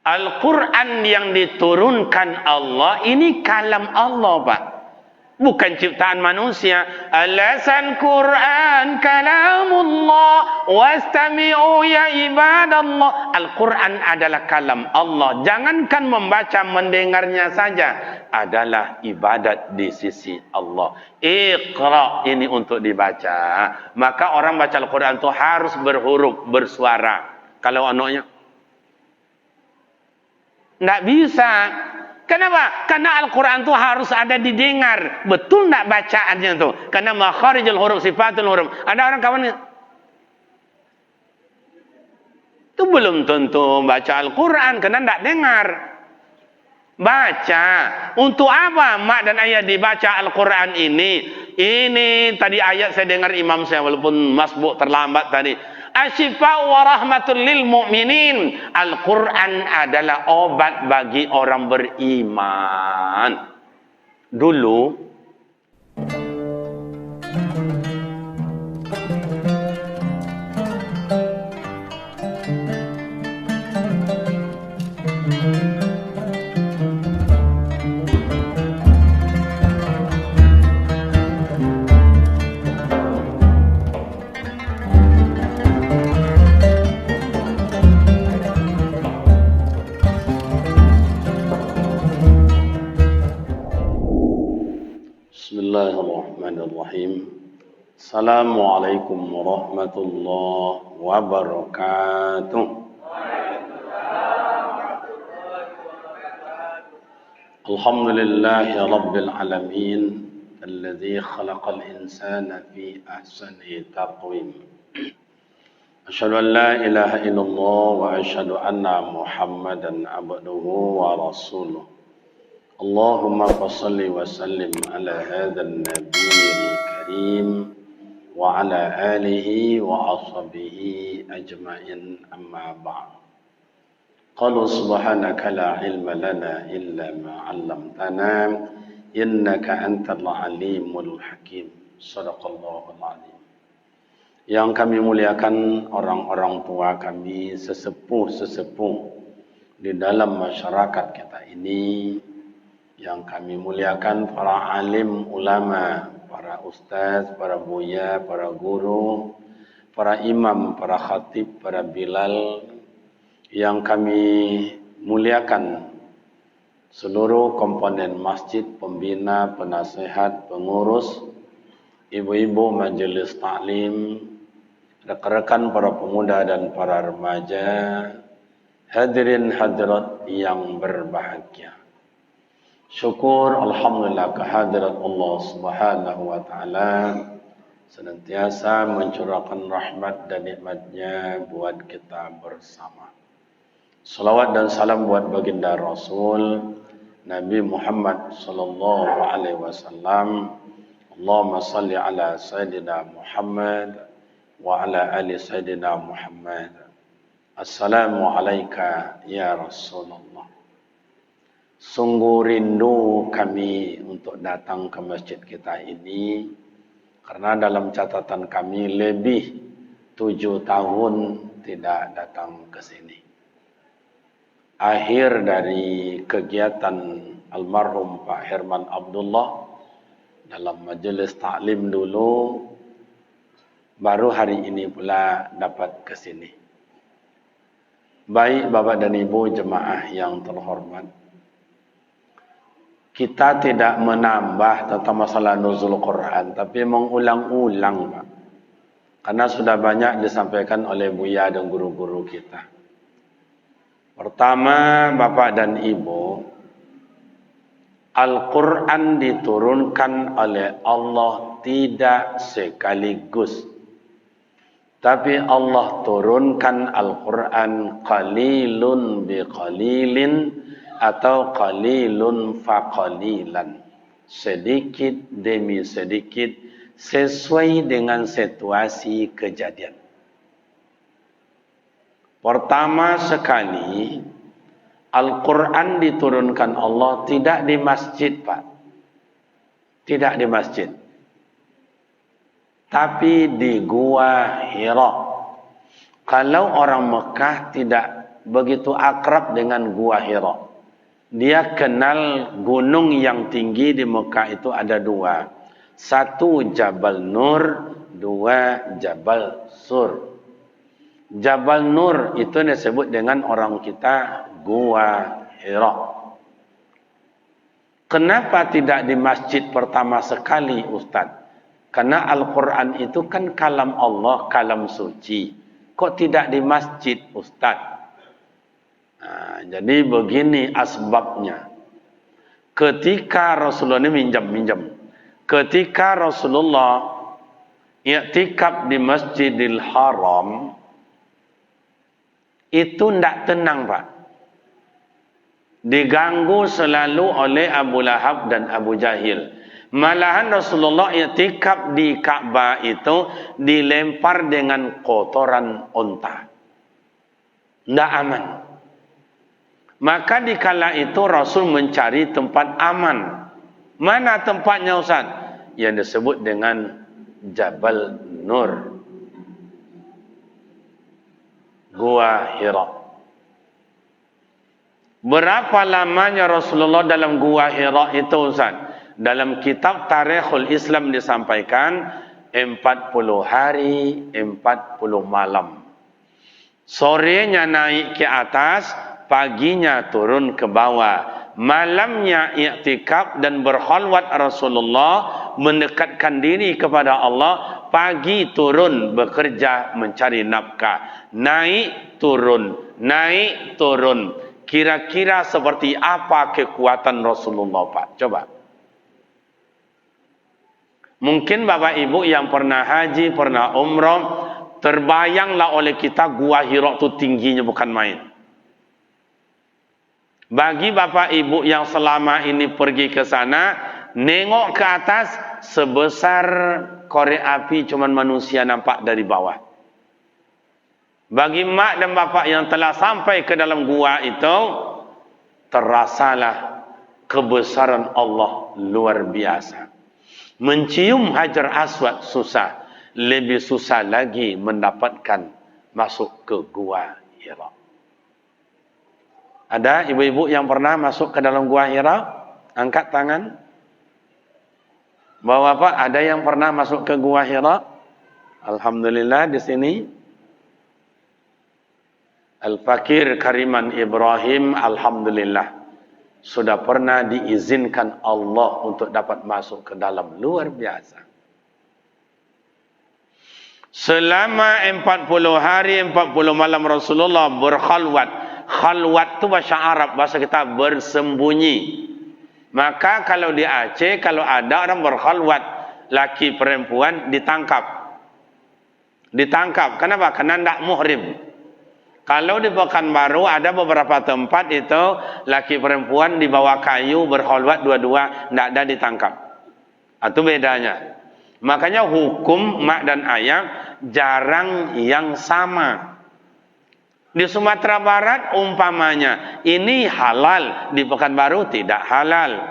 Al-Quran yang diturunkan Allah ini kalam Allah, Pak. Bukan ciptaan manusia. Alasan Quran kalamullah wastami'u ya ibadallah. Al-Quran adalah kalam Allah. Jangankan membaca, mendengarnya saja adalah ibadat di sisi Allah. Iqra ini untuk dibaca. Maka orang baca Al-Quran itu harus berhuruf, bersuara. Kalau anaknya nggak bisa. Kenapa? Karena Al-Quran itu harus ada didengar. Betul nggak bacaannya tuh? Karena makharijul huruf, sifatul huruf. Ada orang kawan itu belum tentu baca Al-Quran karena nggak dengar. Baca. Untuk apa mak dan ayah dibaca Al-Quran ini? Ini tadi ayat saya dengar imam saya walaupun masbuk terlambat tadi. Asyifa wa rahmatul lil mu'minin. Al-Quran adalah obat bagi orang beriman. Dulu Bismillahirrahmanirrahim. Assalamualaikum warahmatullahi wabarakatuh. Alhamdulillahi rabbil alamin alladzi khalaqal insana fi ahsani taqwim. Asyhadu an la ilaha illallah wa asyhadu anna Muhammadan abduhu wa rasuluh. Allahumma fassalli wa sallim ala hadzal nabiyil karim wa ala alihi wa ashabihi ajma'in, amma ba'd. Qalu subhanaka la ilma lana illa ma 'allamtana innaka antal alimul hakim. Shadaqallahul azim. Yang kami muliakan orang-orang tua kami, sesepuh-sesepuh di dalam masyarakat kita ini, yang kami muliakan para alim ulama, para ustaz, para buya, para guru, para imam, para khatib, para bilal, yang kami muliakan seluruh komponen masjid, pembina, penasehat, pengurus, ibu-ibu majelis taklim, rekan-rekan para pemuda dan para remaja, hadirin hadirat yang berbahagia. Syukur alhamdulillah kehadirat Allah Subhanahu wa taala senantiasa mencurahkan rahmat dan nikmatnya buat kita bersama. Salawat dan salam buat baginda Rasul Nabi Muhammad sallallahu alaihi wasallam. Allahumma salli ala sayyidina Muhammad wa ala ali sayyidina Muhammad. Assalamu alayka ya Rasulullah. Sungguh rindu kami untuk datang ke masjid kita ini, karena dalam catatan kami lebih 7 tahun tidak datang ke sini. Akhir dari kegiatan almarhum Pak Herman Abdullah dalam majelis taklim dulu, baru hari ini pula dapat ke sini. Baik Bapak dan Ibu jemaah yang terhormat, kita tidak menambah tentang masalah nuzul Quran, tapi mengulang-ulang, Pak. Karena sudah banyak disampaikan oleh Buya dan guru-guru kita. Pertama, Bapak dan Ibu, Al-Quran diturunkan oleh Allah tidak sekaligus. Tapi Allah turunkan Al-Quran qalilun biqalilin, atau qalilun faqalilan, sedikit demi sedikit sesuai dengan situasi kejadian. Pertama sekali Al-Quran diturunkan Allah tidak di masjid, Pak. Tidak di masjid, tapi di Gua Hira. Kalau orang Mekah tidak begitu akrab dengan Gua Hira. Dia kenal gunung yang tinggi di Mekah itu ada dua. Satu Jabal Nur, dua Jabal Sur. Jabal Nur itu disebut dengan orang kita Gua Hira. Kenapa tidak di masjid pertama sekali, Ustaz? Karena Al-Quran itu kan kalam Allah, kalam suci. Kok tidak di masjid, Ustaz? Nah, jadi begini asbabnya. Ketika Rasulullah ini minjam. Ketika Rasulullah i'tikaf di Masjidil Haram, itu tidak tenang, Pak. Diganggu selalu oleh Abu Lahab dan Abu Jahil. Malahan Rasulullah i'tikaf di Ka'bah itu dilempar dengan kotoran unta. Tidak aman. Maka dikala itu Rasul mencari tempat aman. Mana tempatnya, Ustaz? Yang disebut dengan Jabal Nur, Gua Hira. Berapa lamanya Rasulullah dalam Gua Hira itu, Ustaz? Dalam kitab Tarikhul Islam disampaikan 40 hari, 40 malam. Sorenya naik ke atas, paginya turun ke bawah. Malamnya i'tikaf dan berkhalwat Rasulullah, mendekatkan diri kepada Allah. Pagi turun bekerja mencari nafkah. Naik turun, naik turun. Kira-kira seperti apa kekuatan Rasulullah, Pak? Coba. Mungkin Bapak Ibu yang pernah haji, pernah umrah, terbayanglah oleh kita Gua Hira itu tingginya bukan main. Bagi Bapak Ibu yang selama ini pergi ke sana, nengok ke atas sebesar korek api, cuman manusia nampak dari bawah. Bagi mak dan bapak yang telah sampai ke dalam gua itu, terasalah kebesaran Allah luar biasa. Mencium Hajar Aswad susah, lebih susah lagi mendapatkan masuk ke Gua Hira. Ada ibu-ibu yang pernah masuk ke dalam Gua Hira? Angkat tangan. Bapak-bapak, ada yang pernah masuk ke Gua Hira? Alhamdulillah di sini. Al-Fakir Kariman Ibrahim, alhamdulillah, sudah pernah diizinkan Allah untuk dapat masuk ke dalam. Luar biasa. Selama 40 hari 40 malam Rasulullah berkhalwat. Khalwat itu bahasa Arab, bahasa kita bersembunyi. Maka kalau di Aceh, kalau ada orang berkhalwat, laki perempuan ditangkap. Ditangkap. Kenapa? Karena tidak muhrim. Kalau di Pekanbaru ada beberapa tempat itu laki perempuan dibawa kayu berkhalwat dua-dua, tidak ada ditangkap. Itu bedanya. Makanya hukum mak dan ayah jarang yang sama. Di Sumatera Barat umpamanya ini halal, di Pekanbaru tidak halal.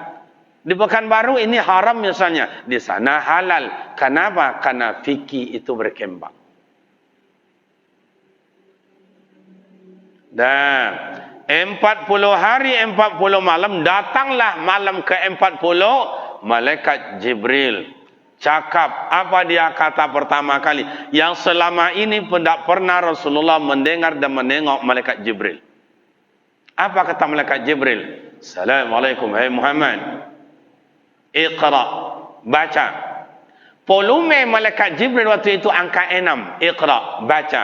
Di Pekanbaru ini haram misalnya, di sana halal. Kenapa? Karena fikih itu berkembang. Dan 40 hari 40 malam, datanglah malam ke-40 malaikat Jibril. Cakap, apa dia kata pertama kali? Yang selama ini tidak pernah Rasulullah mendengar dan menengok malaikat Jibril. Apa kata malaikat Jibril? Assalamualaikum, hai Muhammad. Iqra, baca. Volume malaikat Jibril waktu itu angka 6. Iqra, baca.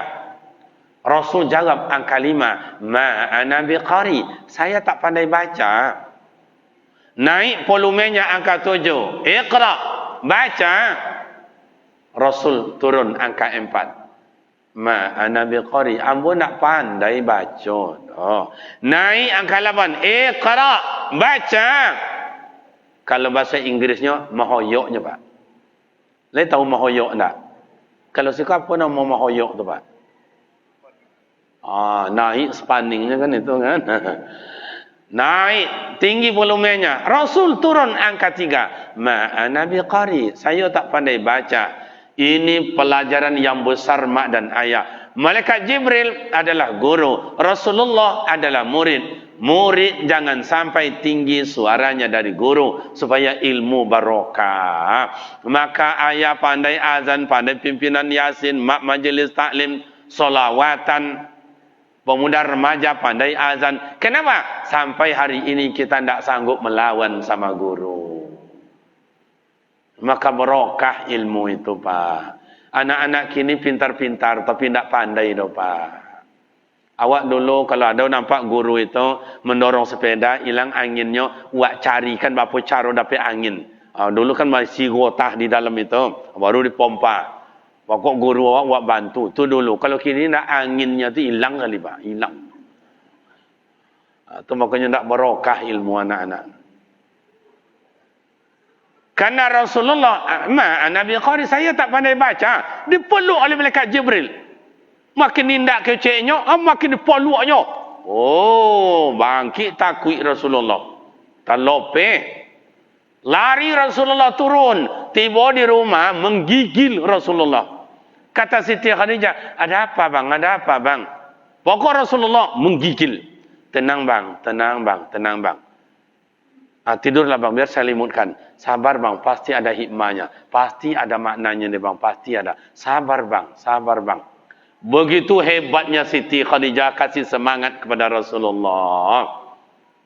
Rasul jawab angka 5. Ma ana biqari. Saya tak pandai baca. Naik volumenya angka 7. Iqra, baca. Rasul turun angka 4. Ma ana biqari. Ambo nak pandai baca. Oh. Naik angka 8. Iqra, baca. Kalau bahasa Inggrisnya mahoyoknya, Pak. Saya tahu mahoyok tak? Kalau siapa nama mahoyok tu, Pak? Naik spanningnya kan itu kan. Naik tinggi volumenya. Rasul turun angka 3. Ma ana biqari. Saya tak pandai baca. Ini pelajaran yang besar mak dan ayah. Malaikat Jibril adalah guru. Rasulullah adalah murid. Murid jangan sampai tinggi suaranya dari guru supaya ilmu barokah. Maka ayah pandai azan, pandai pimpinan yasin, mak majlis taklim, solawatan, pemuda remaja pandai azan. Kenapa? Sampai hari ini kita tidak sanggup melawan sama guru. Maka barokah ilmu itu, Pak. Anak-anak kini pintar-pintar tapi tidak pandai dah, Pak. Awak dulu kalau ada nampak guru itu mendorong sepeda, hilang anginnya, awak carikan berapa cara dapat angin. Dulu kan masih gotah di dalam itu, baru dipompa. Pokok guru awak bantu. Itu dulu. Kalau kini nak anginnya tu hilang kali, Pak. Hilang. Itu makanya tak barokah ilmu anak-anak. Karena Rasulullah, Nabi Qari, saya tak pandai baca. Dipeluk oleh malaikat Jibril. Makin nindak keceknya, makin dipeluknya. Oh, bangkit takut Rasulullah. Terlope. Lari Rasulullah turun. Tiba di rumah, menggigil Rasulullah. Kata Siti Khadijah, ada apa bang? Ada apa bang? Pokok Rasulullah menggigil. Tenang bang, tenang bang, tenang bang. Tidurlah bang, biar saya limutkan. Sabar bang, pasti ada hikmahnya. Pasti ada maknanya nih bang, pasti ada. Sabar bang, sabar bang. Begitu hebatnya Siti Khadijah kasih semangat kepada Rasulullah.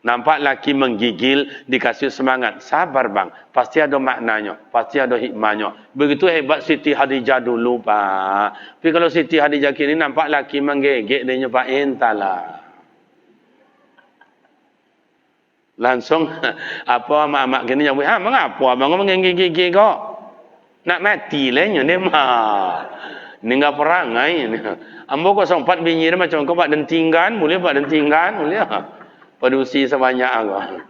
Nampak laki menggigil, dikasih semangat. Sabar bang, pasti ada maknanya, pasti ada hikmahnya. Begitu hebat Siti Khadijah dulu, Pak. Tapi kalau Siti Khadijah kini nampak laki menggigit, dia nyoba entahlah. Langsung apa mak-mak gini yang mengapa abang menggigit kok? Nak mati lehnya dia mah. Ni enggak perangai ni. Ambo kau sempat binyi macam kau pak dentingkan, boleh pak dentingkan, boleh. Produksi sebanyak aku.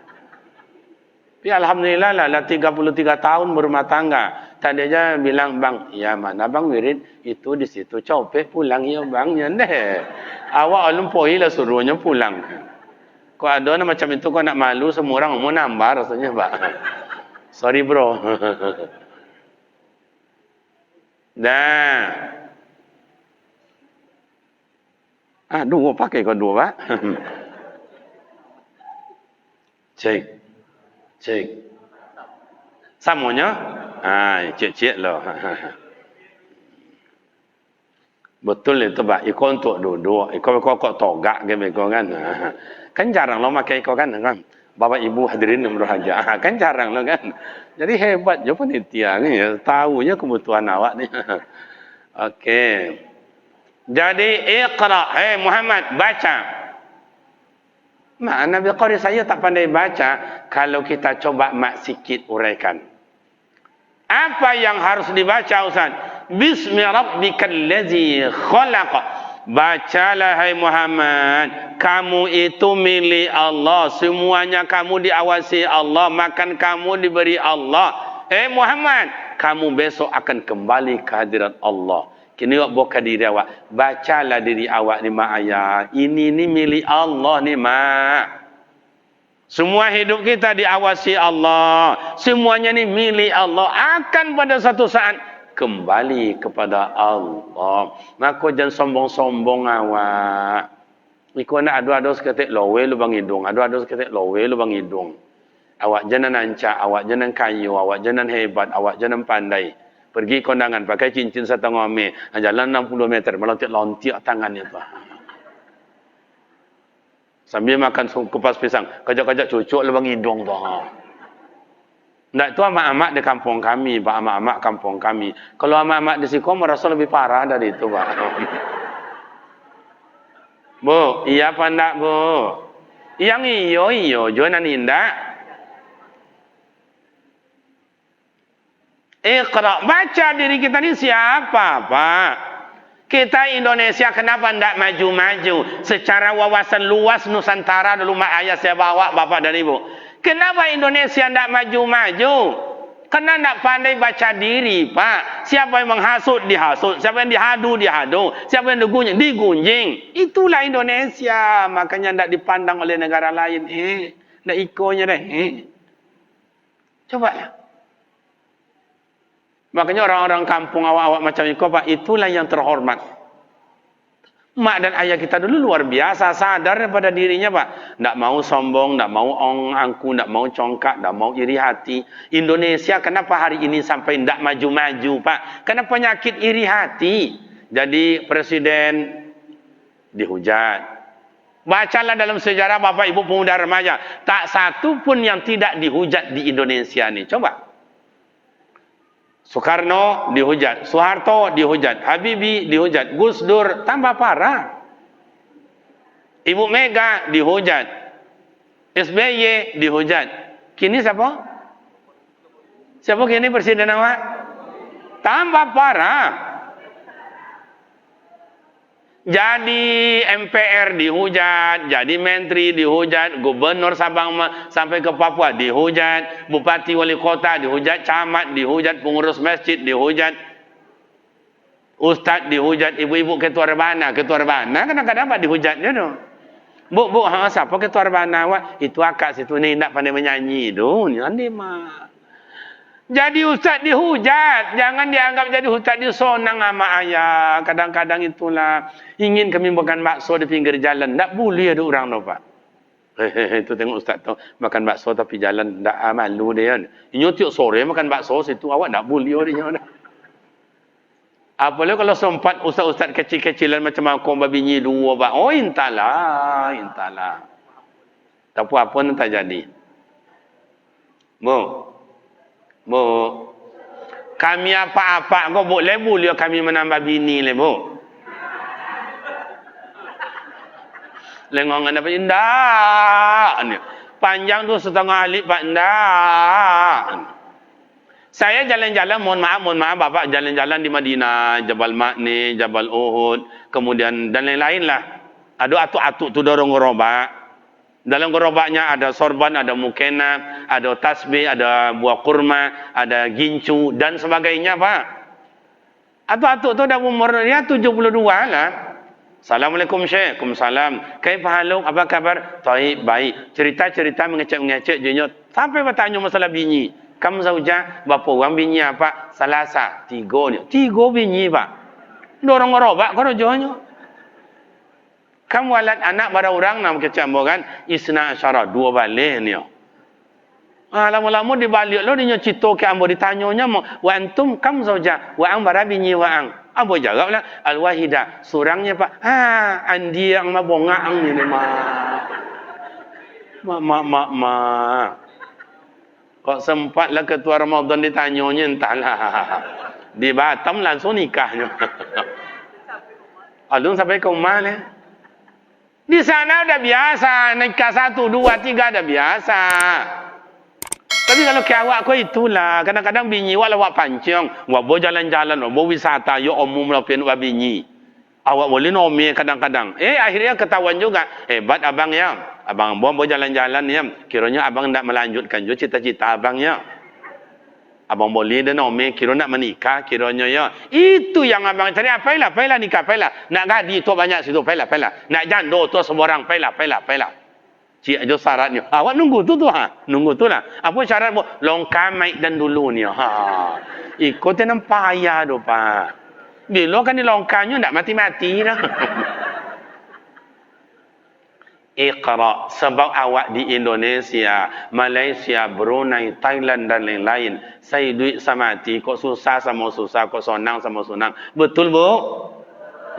Tapi alhamdulillah lah 33 tahun berumah tangga. Tadi aja bilang, "Bang, ya mana bang wirid itu di situ copet pulang ya bang ya deh." Awak alum poi lah suruhnya pulang. Kau ada macam itu kau nak malu semua orang mau nambah rasanya, Pak. Sorry, bro. Dah. Dua pakai kau dua, Pak. Cek. Cek. Samanya? Cek lah. Betul itu, Pak. Ikon untuk duduk. Ikon kok togak ke mereka kan. Kan jarang lo pakai ikon kan. Bapak Ibu hadirin yang berbahagia. Kan jarang lo kan. Jadi hebat je panitia ni. Tahunya kebutuhan awak ni. Okey. Jadi iqra. Muhammad, baca. Nabi Qari, saya tak pandai baca. Kalau kita coba mak sikit uraikan. Apa yang harus dibaca, Ustaz? Bismi rabbikal ladzi khalaq. Bacalah hai Muhammad, kamu itu milik Allah, semuanya kamu diawasi Allah, makan kamu diberi Allah. Muhammad, kamu besok akan kembali ke hadirat Allah. Kini awak buka diri awak, bacalah diri awak ni mak ayah. Ini ni milik Allah ni mak. Semua hidup kita diawasi Allah. Semuanya ni milik Allah. Akan pada satu saat kembali kepada Allah. Maka jangan sombong-sombong awak. Iko nak adu-adu seketik lowe lubang hidung. Adu-adu seketik lowe lubang hidung. Awak jangan ancak, awak jangan kayu, awak jangan hebat, awak jangan pandai. Pergi kondangan pakai cincin 1 ngome. Jalan 60 meter, melontiak tangan itu. Sambil makan kupas pisang, kajak-kajak cucuk lubang hidung tu. Ndak itu amak-amak di kampung kami, Pak, amak-amak kampung kami. Kalau amak-amak di Siko merasa lebih parah dari itu, Pak. Bu, iya apa ndak, Bu? Yang iyo, jangan indah. Iqra, baca diri kita ni siapa, Pak? Kita Indonesia kenapa tidak maju-maju? Secara wawasan luas Nusantara dulu mak ayah saya bawa bapak dan ibu. Kenapa Indonesia tidak maju-maju? Karena tidak pandai baca diri, Pak. Siapa yang menghasut, dihasut. Siapa yang dihadu, dihadu. Siapa yang digunjing, digunjing. Itulah Indonesia. Makanya tidak dipandang oleh negara lain. Tidak ikonya deh. Coba ya. Makanya orang-orang kampung awak-awak macam itu, Pak, itulah yang terhormat. Mak dan ayah kita dulu luar biasa sadar daripada dirinya, Pak. Tak mau sombong, tak mau angku, tak mau congkak, tak mau iri hati. Indonesia kenapa hari ini sampai tak maju-maju, Pak? Karena penyakit iri hati. Jadi presiden dihujat. Bacalah dalam sejarah Bapak Ibu pemuda remaja, tak satu pun yang tidak dihujat di Indonesia ni. Coba. Soekarno dihujat, Soeharto dihujat, Habibie dihujat, Gus Dur tambah parah. Ibu Mega dihujat, SBY dihujat. Kini siapa? Siapa kini presiden awak? Tambah parah. Jadi MPR dihujat, jadi menteri dihujat, gubernur Sabang sampai ke Papua dihujat, bupati wali kota dihujat, camat dihujat, pengurus masjid dihujat, ustaz dihujat, ibu-ibu ketua rebana kadang-kadang Pak dihujatnya tu. Bu, siapa ketua rebana awak? Itu akak situ ni nak pandai menyanyi tu. Ni andi mah. Jadi ustaz dihujat, jangan dianggap jadi ustaz disonang sama ayah. Kadang-kadang itulah ingin kami makan bakso di pinggir jalan, tak boleh ada orang tu, Pak. Itu tengok ustaz tu makan bakso tapi jalan tak malu dia kan. Inyo tiap sore makan bakso situ awak tak boleh dia. Apalagi kalau sempat ustaz-ustaz kecil-kecilan macam aku babinyi dua, Pak. Oh intalah. Tak apa pun tak jadi. Bu, kami apa-apa kau boleh kami menambah bini le, Bu. Lengongan apa indah. Panjang tu setengah alip, Pak, indah. Saya jalan-jalan, mohon maaf Bapak, jalan-jalan di Madinah, Jabal Ma'ni, Jabal Uhud, kemudian dan lain-lain lah. Ada atuk-atuk tu dorong gerobak. Dalam gerobaknya ada sorban, ada mukena, ada tasbih, ada buah kurma, ada gincu dan sebagainya, Pak. Atuk-atuk tu dah umur dia 72 lah. Assalamualaikum Syekh. Waalaikumsalam. Kaifahaluk? Apa kabar? Baik. Cerita-cerita mengecek-mengecek je. Sampai bertanya masalah bini. Kamu zaujah, berapa orang bini apa? Salasa, 3 ni. 3 bini, Pak. Dorong gerobak kau rojohnya. Kamu alat anak pada orang nak kecambur kan? Isna asyara, 2 balik ni. Lama-lama dibalik lo dia cerita ke ambo ditanyanya mo wa antum kam zauja wa ang barabini wa ang. Ambo jawablah al-wahidah. Surangnya Pak. Andi yang mabonga ang ni ma. Kok sempatlah ketua Ramadan ditanyanya entahlah. Di Batam langsung nikahnya. Alun sampai ke rumah ni. Di sana udah biasa, nikah 1, 2, 3 udah biasa. Tapi kalau ke awak kau itulah, kadang-kadang bini awak lawak pancing, awak boleh jalan-jalan, awak boleh wisata, yo umum lah pian awak bini. Awak boleh nomi kadang-kadang. Akhirnya ketahuan juga, hebat abang ya. Abang boleh jalan-jalan ya. Kiranya abang tak melanjutkan jo cita-cita abang ya. Abang boleh dan nomi, kira nak menikah, kiranya ya. Itu yang abang cari, paylah nikah, paylah. Nak gadi tu banyak situ, paylah. Nak jando tu seorang, paylah. Cik aja syaratnya. Awak nunggu tu nunggu tu lah. Apa syarat bu? Longkam maik dan dulu ni. Ikut nampak payah tu, Pak. Bila kan di longkamnya tak mati-mati dah. Iqra, sebab awak di Indonesia, Malaysia, Brunei, Thailand dan lain-lain, saya duit sama mati, kok susah sama susah, kok senang sama senang. Betul, Bu?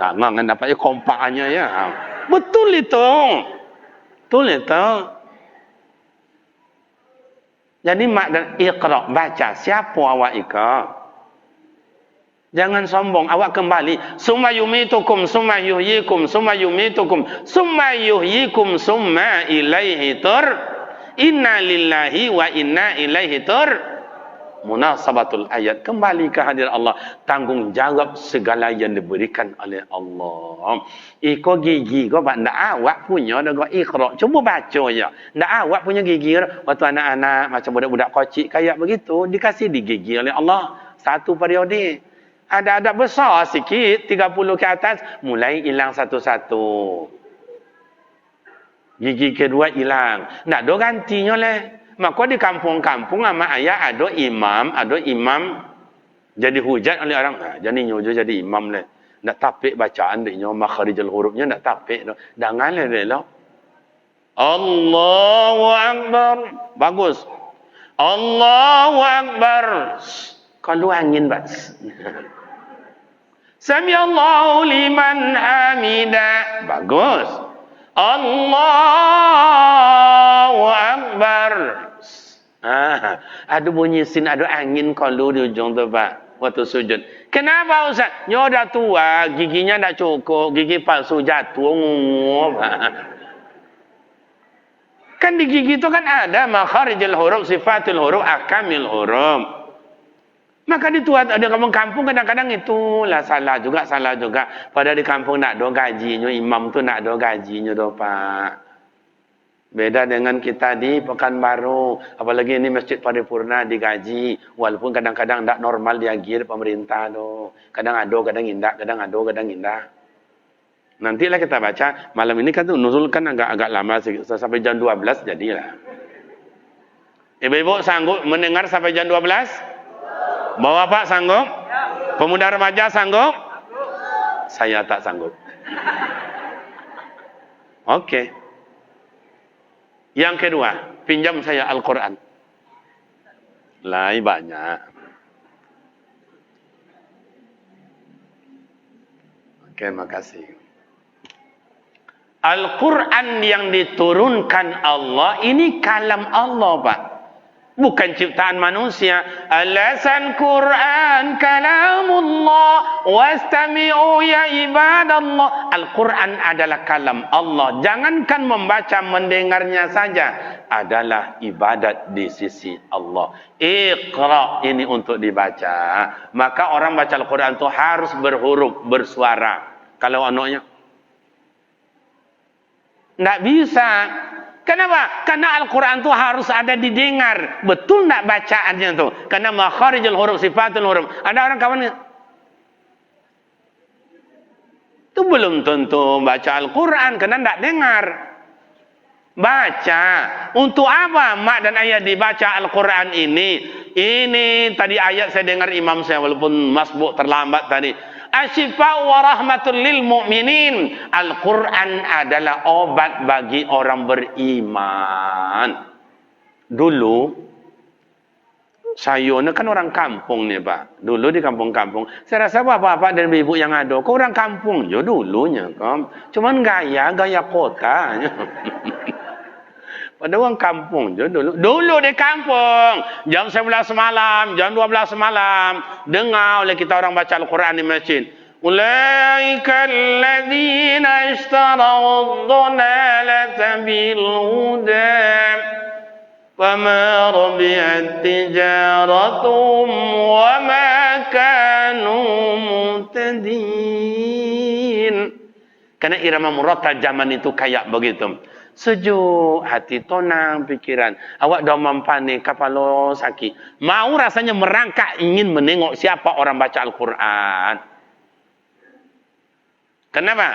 Nah, ngan dapatnya kompaknya ya. Betul itu. Jadi mak dan iqra, baca. Siapa awak iqra? Jangan sombong, awak kembali. Summa yumitukum, summa yuhyikum, summa yumitukum, summa yuhyikum, summa ilaihi tur. Inna lillahi wa inna ilaihi tur. Munasabatul ayat. Kembali ke hadirat Allah. Tanggungjawab segala yang diberikan oleh Allah. Kau gigi kau Pak, ndak awak punya dah kau ikhra. Cuba baca je. Ndak awak punya gigi waktu anak-anak macam budak-budak kocik kayak begitu dikasih digigi oleh Allah. Satu periodik. Ada besar sikit, 30 ke atas, mulai hilang satu-satu. Gigi kedua hilang. Nak do gantinya leh. Maka di kampung-kampung sama ayah ada imam jadi hujat oleh orang. Jadi nyojo jadi imam leh. Nak tapik bacaan dia, makharijul hurufnya nak tapik tu. Jangan dia lah. Allahu Akbar. Bagus. Allahu Akbar. Kalau angin bas. Sami Allahu liman hamida. Bagus. Allahu Akbar. Ada bunyi sin, ada angin kalau di ujung tu Pak. Waktu sujud. Kenapa Ustaz? Nyo dah tua, giginya dah cukup, gigi palsu jatuh ngup. Kan di gigi itu kan ada makharijul huruf, sifatul huruf, akamil huruf. Maka di tua ada kampung kadang-kadang itulah salah juga. Pada di kampung nak do gajinya, imam tu nak do gajinya do Pak. Beda dengan kita di Pekanbaru, apalagi ini Masjid Paripurna digaji, walaupun kadang-kadang tak normal diagir pemerintah tu. Kadang ado, kadang indah, kadang ado, kadang indah. Nantilah kita baca, malam ini kan tu nuzul kan agak lama sampai jam 12 jadilah. Ibu-ibu sanggup mendengar sampai jam 12? Bapak sanggup? Pemuda remaja sanggup? Saya tak sanggup. Oke. Yang kedua, pinjam saya Al-Quran. Lain banyak. Oke, makasih. Al-Quran yang diturunkan Allah, ini kalam Allah Pak. Bukan ciptaan manusia. Alasan Quran kalamullah wastami'u ya ibadallah. Al-Quran adalah kalam Allah. Jangankan membaca, mendengarnya saja adalah ibadat di sisi Allah. Iqra ini untuk dibaca. Maka orang baca Al-Quran itu harus berhuruf, bersuara. Kalau anaknya tidak bisa. Kenapa? Karena Al-Quran itu harus ada didengar. Betul nak bacaannya tu? Karena makharijul huruf, sifatul huruf. Ada orang kawan itu belum tentu baca Al-Quran karena tidak dengar. Baca. Untuk apa mak dan ayah dibaca Al-Quran ini? Ini tadi ayat saya dengar imam saya walaupun masbuk terlambat tadi. Asyifa wa rahmatul lil mu'minin. Al-Quran adalah obat bagi orang beriman. Dulu saya ni kan orang kampung ni Pak. Dulu di kampung-kampung. Saya rasa bapak-bapak dan ibu yang ada, kau orang kampung je dulunya. Cuman gaya kota. Pada orang kampung je dulu. Dulu di kampung. Jam 11 malam, jam 12 malam. Dengar oleh kita orang baca Al-Quran di masjid. Ulaika alladhina ishtaraw ad-dhalalata bil huda. Fama rabi'at tijaratum wa ma kanu muhtadin. Karena irama murattal zaman itu kayak begitu. Sejuk, hati tenang, pikiran. Awak dah mampani, kepala sakit. Mau rasanya merangkak ingin menengok siapa orang baca Al-Quran. Kenapa?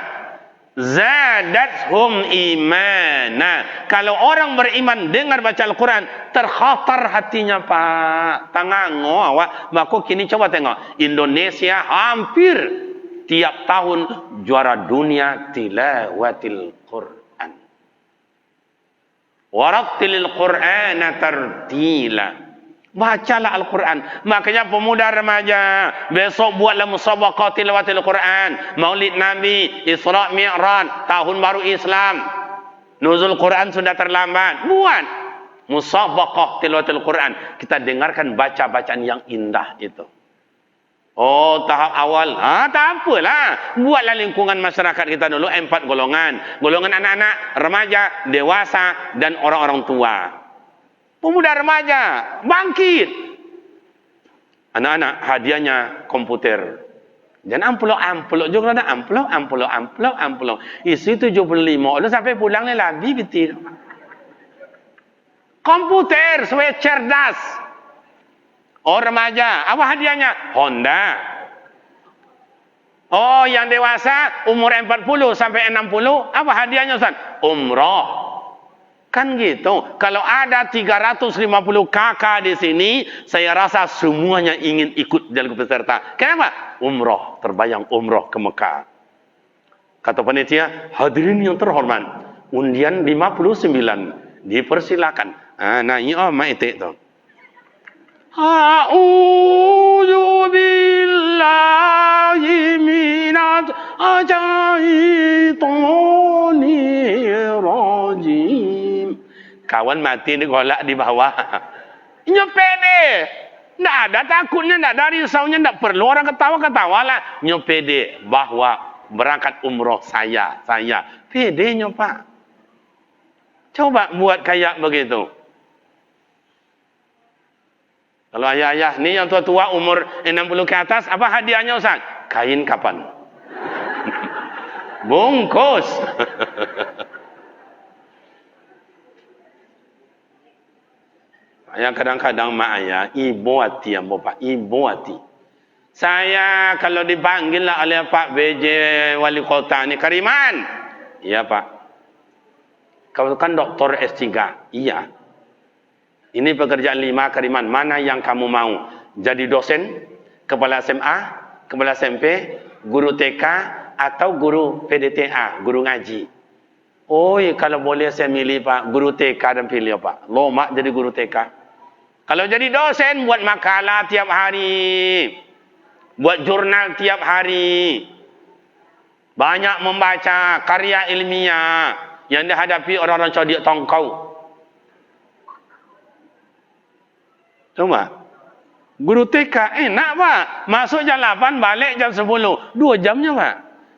Zadathum imana. Kalau orang beriman dengar baca Al-Quran, terkhatar hatinya Pak. Tangango awak. Maka kini coba tengok. Indonesia hampir tiap tahun juara dunia tilawatil Quran. Warattilil Qur'ana tartila. Bacalah Al-Quran. Makanya pemuda remaja besok buatlah musabaqah tilawatil Quran, Maulid Nabi, Isra Mi'raj, tahun baru Islam. Nuzul Quran sudah terlambat. Buat musabaqah tilawatil Quran. Kita dengarkan baca-bacaan yang indah itu. Oh, tahap awal. Tak apalah. Buatlah lingkungan masyarakat kita dulu 4 golongan. Golongan anak-anak, remaja, dewasa, dan orang-orang tua. Pemuda remaja, bangkit. Anak-anak, hadiahnya komputer. Jangan amplop juga ada amplop. Isi 75. Lalu sampai pulang ni lagi betul. Komputer, supaya cerdas. Oh remaja, apa hadiahnya? Honda. Oh yang dewasa umur 40 sampai 60, apa hadiahnya Ustaz? Umrah. Kan gitu. Kalau ada 350 kakak di sini, saya rasa semuanya ingin ikut jadi peserta. Kenapa? Umroh. Terbayang umroh ke Mekah. Kata panitia, hadirin yang terhormat, undian 59. Dipersilakan. Nah, ini maitik tu. A'udzu billahi minasy syaitonir rajim. Kawan mati di golak di bawah. Ini pede. Tidak ada takutnya, tidak ada risaunya, tidak perlu orang ketawa-ketawa lah. Ini pede bahwa berangkat umroh saya. Pedenya Pak. Coba buat kayak begitu. Kalau ayah-ayah ni yang tua-tua umur 60 ke atas, apa hadiahnya Ustaz? Kain kapan? Bungkus. Ayah kadang-kadang mak ayah, ibu hati yang bapak, ibu hati. Saya kalau dipanggil lah oleh Pak BJ Wali Kota ni, Kariman. Iya Pak. Kau kan doktor S3. Iya. Ini pekerjaan 5, Kariman. Mana yang kamu mau? Jadi dosen, kepala SMA, kepala SMP, guru TK, atau guru PDTA, guru ngaji. Oi, kalau boleh saya milih Pak, guru TK dan pilih Pak. Lomak jadi guru TK. Kalau jadi dosen, buat makalah tiap hari. Buat jurnal tiap hari. Banyak membaca karya ilmiah yang dihadapi orang-orang codiak tongkau. Cuma guru TK enak Pak. Masuk jam 8, balik jam 10. 2 jamnya Pak.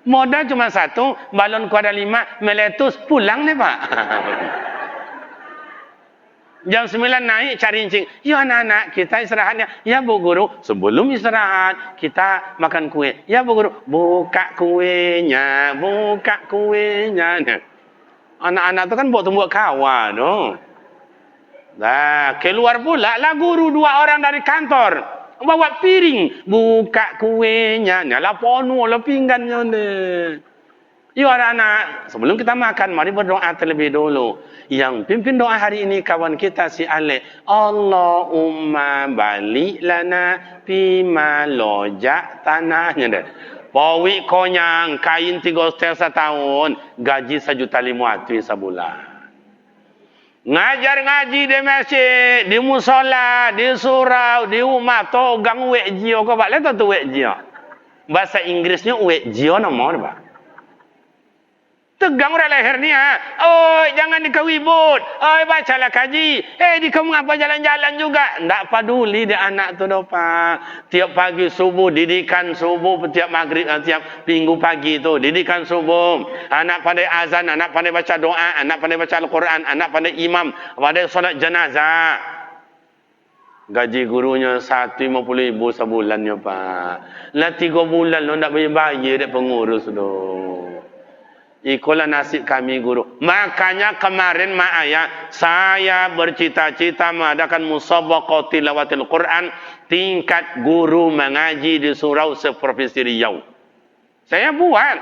Modal cuma 1, balon kuadrat 5, meletus, pulang nih Pak. Jam 9 naik cari incing. Ya anak-anak, kita istirahatnya. Ya Bu Guru, sebelum istirahat kita makan kue. Ya Bu Guru, buka kuenya, buka kuenya. Anak-anak tu kan buat kawan tu. Nah, keluar pula lah guru 2 orang dari kantor. Bawa piring, buka kuenya. Nyala pono lah pinggannya ni. Ya anak-anak, sebelum kita makan, mari berdoa terlebih dulu. Yang pimpin doa hari ini kawan kita si Alek. Allahumma balik lana pima lojak tanahnya deh. Pawi konyang, kain 3 setahun, gaji 1,500,000 sebulan. Ngajar ngaji di masjid, di musola, di surau, di rumah tu gang wek jio kau pak lihat tu wek jio. Bahasa Inggrisnya wek jio nomor pak. Tegang orang leher ni ha. Oi, jangan dikawibut. Oi, bacalah kaji. Di kamu apa jalan-jalan juga. Tak peduli dia anak tu dah pak. Tiap pagi subuh didikan subuh, tiap maghrib, tiap minggu pagi tu didikan subuh. Anak pandai azan, anak pandai baca doa, anak pandai baca Al-Quran, anak pandai imam, pandai solat jenazah. Gaji gurunya 150,000 sebulannya pak. Lah 3 bulan lo nak bayar dia pengurus tu. Ikulah nasib kami guru. Makanya kemarin mak ayah, saya bercita-cita mengadakan musabaqah tilawatil Quran tingkat guru mengaji di surau seprovinsi Riau. Saya buat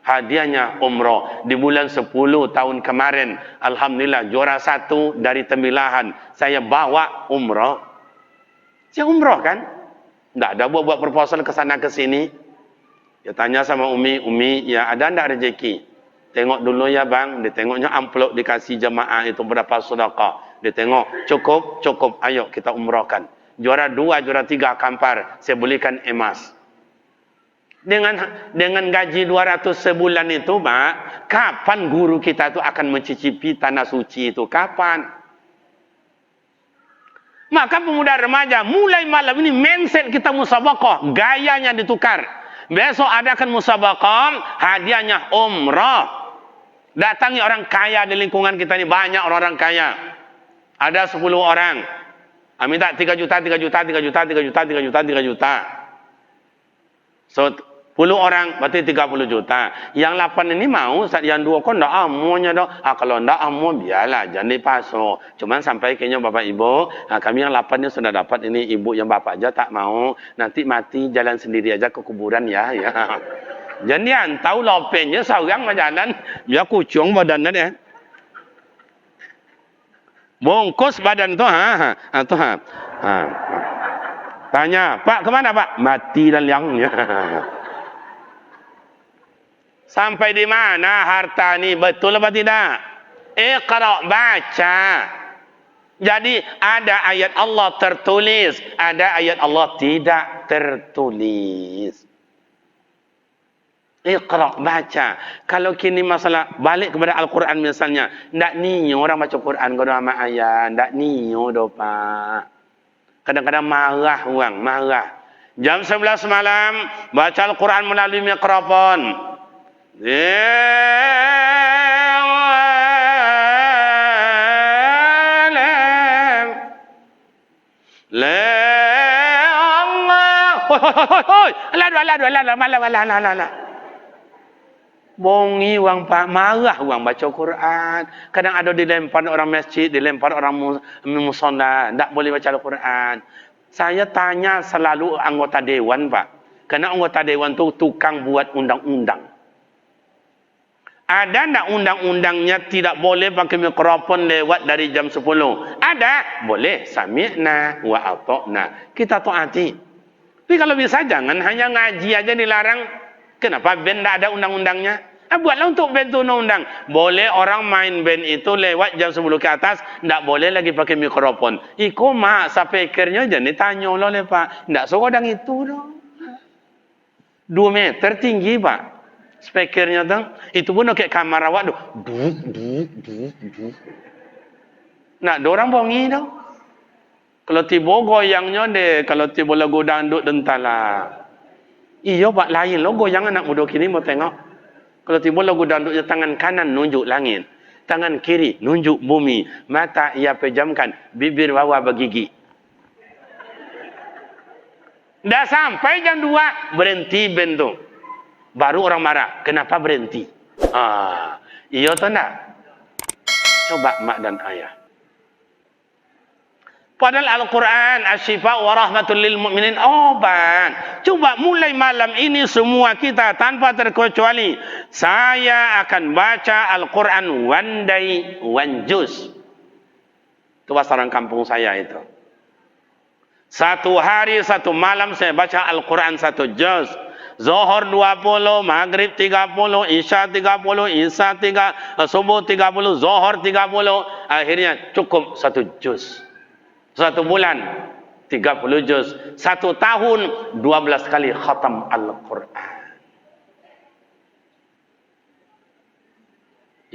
hadiahnya umrah di bulan 10 tahun kemarin. Alhamdulillah juara 1 dari Temilahan. Saya bawa umrah. Saya umrah kan? Tak ada buat proposal ke sana ke sini. Dia tanya sama Umi, ya ada ndak rezeki? Tengok dulu ya bang, dia tengoknya amplop dikasih jemaah itu berapa sedekah. Dia tengok, cukup, ayo kita umrahkan. Juara 2, juara 3 kampar, saya belikan emas. Dengan gaji 200 sebulan itu, Pak, kapan guru kita itu akan mencicipi tanah suci itu? Kapan? Maka pemuda remaja, mulai malam ini mindset kita musabaqah, gayanya ditukar. Besok adakan musabaqah, hadiahnya umrah. Datangi orang kaya di lingkungan kita ini, banyak orang-orang kaya. Ada 10 orang. Minta 3 juta. So, 10 orang berarti 30 juta. Yang 8 ini mau, yang 2 kok ndak amonya dong. Kalau ndak amo biarlah, jangan dipasok. Cuman sampai kayaknya Bapak Ibu, kami yang 8 ini sudah dapat, ini ibu yang Bapak aja tak mau. Nanti mati jalan sendiri aja ke kuburan ya. Jadi tahu lopennya seorang berjalan, dia kucung badannya dia. Bungkus badan tu, tu Tanya, Pak kemana Pak? Mati dan liangnya. Sampai di mana harta ni? Betul apa tidak? Iqra, baca. Jadi ada ayat Allah tertulis, ada ayat Allah tidak tertulis. Iqra, baca. Kalau kini masalah balik kepada Al-Quran misalnya, ndak niyo orang baca Quran kalau sama ayat, ndak niyo do Pak. Kadang-kadang marah orang, marah. Jam 11 malam baca Al-Quran melalui mikrofon. Bongi orang Pak, marah orang baca Quran. Kadang ada dilempar orang masjid, dilempar orang musola, tak boleh baca Al-Quran. Saya tanya selalu anggota dewan Pak, kerana anggota dewan tu tukang buat undang-undang. Ada tak undang-undangnya tidak boleh pakai mikrofon lewat dari jam 10? Ada, boleh. Sami'na wa ata'na. Kita taati. Tapi kalau bisa jangan hanya ngaji aja dilarang. Kenapa band tak ada undang-undangnya? Buatlah untuk band itu undang. Boleh orang main band itu lewat jam 10 ke atas, tak boleh lagi pakai mikrofon. Iko mak speakernya jadi tanya oleh Pak. Tak suka dang itu dong. 2 meter tinggi Pak. Speakernya tu, itu pun nak kamar awak tu, duk. Nak dorang bongi tau. Kalau tiba goyangnya deh, kalau tiba lagu dangdut dentala. Iyo Pak, lain lo goyang anak muda kini mau tengok. Kalau tiba lagu dangdutnya tangan kanan nunjuk langit, tangan kiri nunjuk bumi, mata ia pejamkan, bibir bawah bergigi. Dah sampai jam 2 berhenti bentuk. Baru orang marah. Kenapa berhenti? Iya atau tak? Coba mak dan ayah. Padahal Al-Quran, Asy-Syifa wa rahmatul lil mu'minin, obat. Coba mulai malam ini semua kita tanpa terkecuali, saya akan baca Al-Quran one day, one juz. Itu bahasa orang kampung saya itu. 1 hari 1 malam saya baca Al-Quran 1 juz. Zuhur 20, Maghrib 30, Isya 30, Isya 3, Subuh 30, Zuhur 30. Akhirnya cukup 1 juz. 1 bulan 30 juz. 1 tahun 12 kali khatam Al-Quran.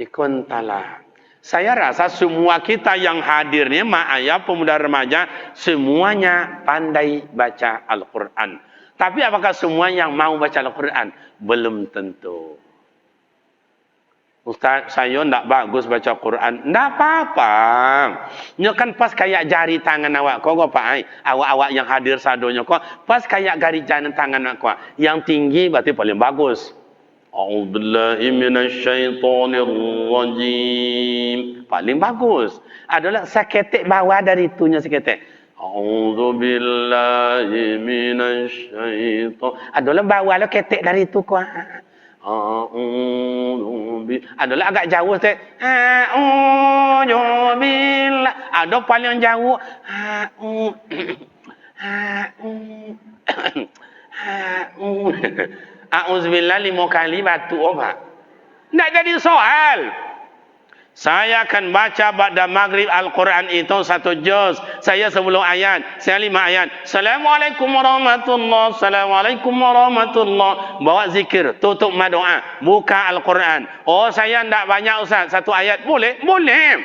Ikuntala. Saya rasa semua kita yang hadir ni, mak ayah, pemuda remaja, semuanya pandai baca Al-Quran. Tapi apakah semua yang mau baca Al-Quran? Belum tentu. Ustaz, saya tak bagus baca Quran. Tak apa-apa. Ini kan pas kayak jari tangan awak kau, Pak. Awak-awak yang hadir sadonya kau, pas kayak jari tangan awak kau. Yang tinggi berarti paling bagus. A'udzubillahi minasyaitonirrajim. Paling bagus. Adalah seketik bawah dari itunya seketik. A'udzubillahi minasyaiton. Adalah bawah lo ketek dari itu kau. Adalah agak jauh tu. A'udzubillah. Ada paling jauh. A'udzubillah 5 kali batu apa? Tak jadi soal. Saya akan baca pada maghrib Al-Quran itu 1 juz. Saya 10 ayat. Saya 5 ayat. Assalamualaikum warahmatullahi. Assalamualaikum warahmatullahi. Bawa zikir. Tutup doa. Buka Al-Quran. Oh, saya tidak banyak Ustaz. 1 ayat. Boleh? Boleh.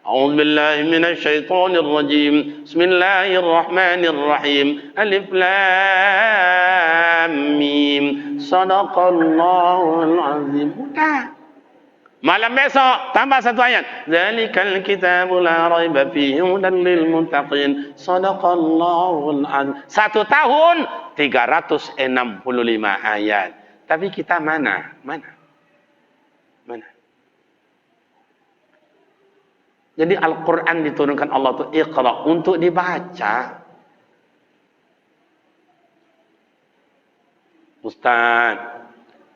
A'udzubillahi minasyaitonirrajim. Bismillahirrahmanirrahim. Alif Lam Mim. Sadaqallahul azim. Buka. Malam besok tambah 1 ayat. Zalikal kitabu la raiba fihi hudan lil muttaqin. Shadaqallahul azim. 1 tahun 365 ayat. Tapi kita mana? Jadi Al-Quran diturunkan Allah itu Iqra, untuk dibaca. Ustaz,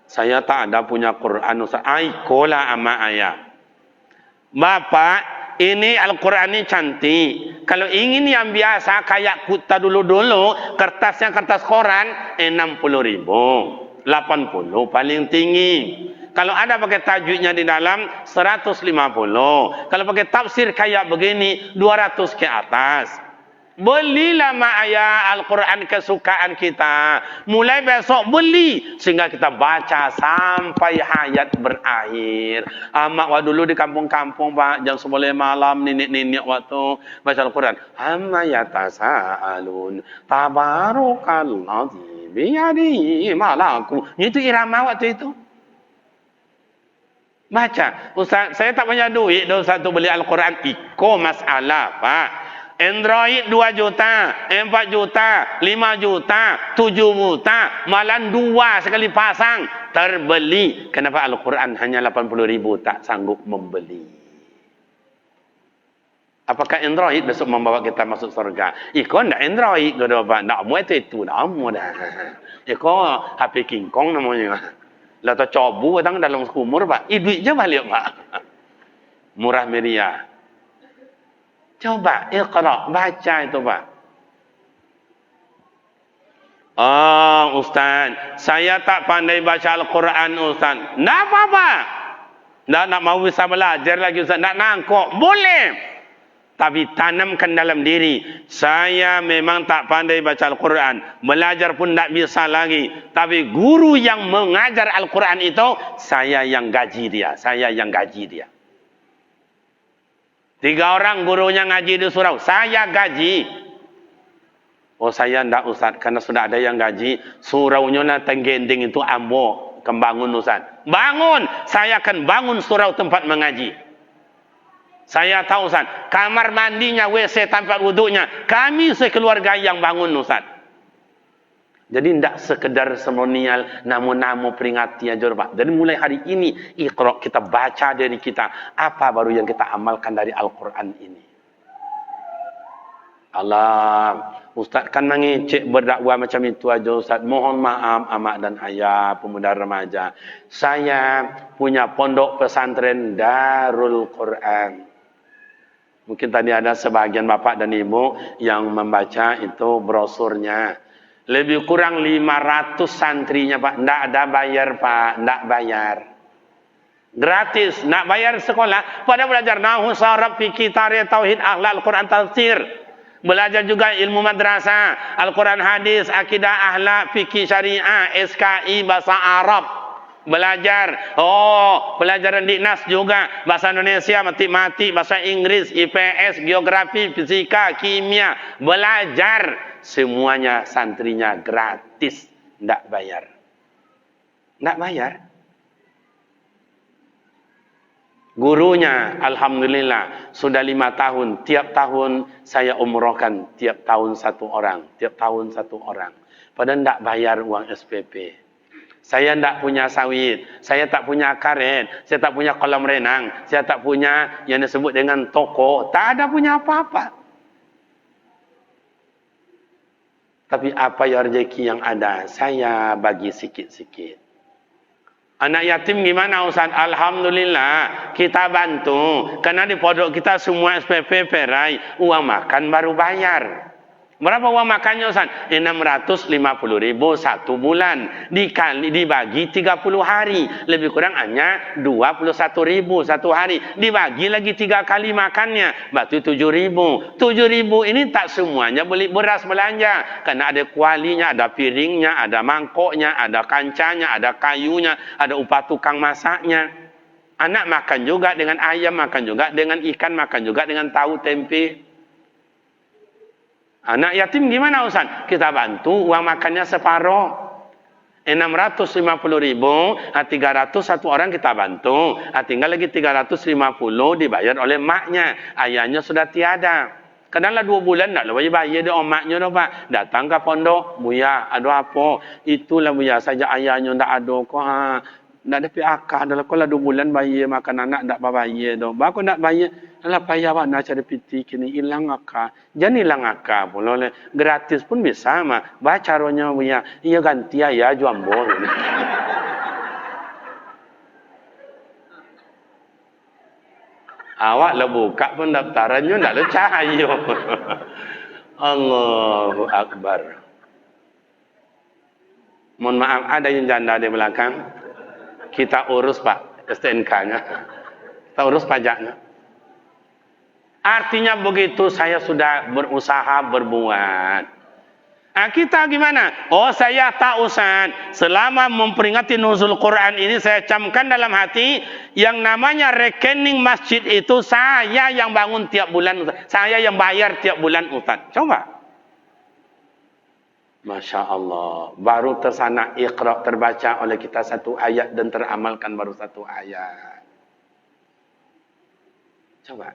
saya tak ada punya Quran Ustaz. Aikola ama ayah. Bapak ini Al-Quran ini cantik. Kalau ingin yang biasa kayak kita dulu-dulu, kertasnya kertas koran 60.000, 80 paling tinggi. Kalau ada pakai tajwidnya di dalam 150. Kalau pakai tafsir kayak begini 200 ke atas. Belilah ayat Al-Quran kesukaan kita. Mulai besok beli sehingga kita baca sampai hayat berakhir. Mak dulu di kampung-kampung Pak, jam 11 malam nenek-nenek waktu baca Al-Quran. Amma yatasaalun tabarakalladzi biyadihi malaku. Itu irama waktu itu. Baca. Ustaz, saya tak punya duit dah Ustaz tu beli Al-Quran. Iko masalah Pak. Android 2 juta, 4 juta, 5 juta, 7 juta, malah 2 sekali pasang terbeli. Kenapa Al-Quran hanya 80.000 tak sanggup membeli? Apakah Android besok membawa kita masuk surga? Iko ndak Android, kau Pak. Ndak mau itu dah, mau dah. Iko HP King Kong namanya. Lah tu cobu datang dalam kumur Pak. Duit je balik Pak. Murah meriah. Coba Iqra, baca itu Pak. Ustaz, saya tak pandai baca Al-Quran Ustaz. Tak apa-apa. Tak nak mau bisa belajar lagi Ustaz. Tak nangkuk. Boleh. Tapi tanamkan dalam diri. Saya memang tak pandai baca Al-Quran. Belajar pun tak bisa lagi. Tapi guru yang mengajar Al-Quran itu, saya yang gaji dia. Saya yang gaji dia. 3 orang gurunya ngaji di surau. Saya gaji. Oh saya ndak Ustaz. Karena sudah ada yang gaji. Suraunya na tenggending itu ambo. Kembangun Ustaz. Bangun. Saya akan bangun surau tempat mengaji. Saya tahu Ustaz. Kamar mandinya, WC, tempat wuduknya. Kami sekeluarga yang bangun Ustaz. Jadi tidak sekedar seremonial, nama-nama peringati aja Pak. Dari mulai hari ini, Iqra, kita baca dari kita. Apa baru yang kita amalkan dari Al-Quran ini? Allah, Ustaz kan mengecek berdakwah macam itu aja Ustaz. Mohon maaf amak dan ayah, pemuda remaja. Saya punya pondok pesantren Darul Quran. Mungkin tadi ada sebagian bapak dan ibu yang membaca itu brosurnya. Lebih kurang 500 santrinya Pak. Tidak ada bayar Pak. Tidak bayar. Gratis. Tidak bayar sekolah. Pada belajar nahu, saraf, fikih, tarikh, tauhid, akhlak, Al-Quran, tafsir. Belajar juga ilmu madrasah. Al-Quran, hadis, akidah, akhlak, fikih, syariah, SKI, bahasa Arab. Belajar. Pelajaran dinas juga. Bahasa Indonesia, matematik, bahasa Inggris, IPS, geografi, fisika, kimia. Belajar. Semuanya santrinya gratis. Tidak bayar. Tidak bayar. Gurunya, Alhamdulillah, sudah 5 tahun. Tiap tahun saya umrohkan. Tiap tahun 1 orang. Tiap tahun 1 orang. Padahal tidak bayar uang SPP. Saya tidak punya sawit. Saya tak punya karet. Saya tak punya kolam renang. Saya tak punya yang disebut dengan toko. Tak ada punya apa-apa. Tapi apa yang rezeki yang ada, saya bagi sikit-sikit. Anak yatim gimana Ustaz? Alhamdulillah, kita bantu. Karena di pondok kita semua SPP perai. Uang makan baru bayar. Berapa uang makannya Ustaz? 650.000 1 bulan. Dibagi 30 hari. Lebih kurang hanya 21.000 1 hari. Dibagi lagi 3 kali makannya. Berarti 7.000. 7.000 ini tak semuanya beli beras belanja. Karena ada kualinya, ada piringnya, ada mangkoknya, ada kancanya, ada kayunya, ada upah tukang masaknya. Anak makan juga dengan ayam, makan juga dengan ikan, makan juga dengan tahu tempe. Anak yatim gimana Ustaz? Kita bantu uang makannya separuh. 650.000, 300 1 orang kita bantu. Tinggal lagi 350 dibayar oleh maknya. Ayahnya sudah tiada. Kadanglah 2 bulan tak boleh bayar dia maknya dah Pak. Datang ke pondok, Buya, ada apa? Itulah Buya, saja ayahnya tak ada kok. Tak ada PAK adalah kalau 2 bulan bayar makan anak tak bayar dah. Baku nak bayar, alah payah Pak nak cari piti kini hilang akak. Jangan hilang akak pun oleh gratis pun bisa mah. Baca ronya Buya, iya ganti ya jual bol. Awak lah buka pendaftarannya tak ada cahaya. Allahu Akbar. Mohon maaf, ada yang janda di belakang. Kita urus Pak STNK-nya. Kita urus pajaknya. Artinya begitu saya sudah berusaha berbuat. Nah, kita gimana? Oh, saya tak usah. Selama memperingati nuzul Quran ini, saya camkan dalam hati yang namanya rekening masjid itu saya yang bangun tiap bulan, saya yang bayar tiap bulan, Ustaz. Coba. Masya Allah. Baru tersana Iqra terbaca oleh kita satu ayat dan teramalkan baru satu ayat. Coba.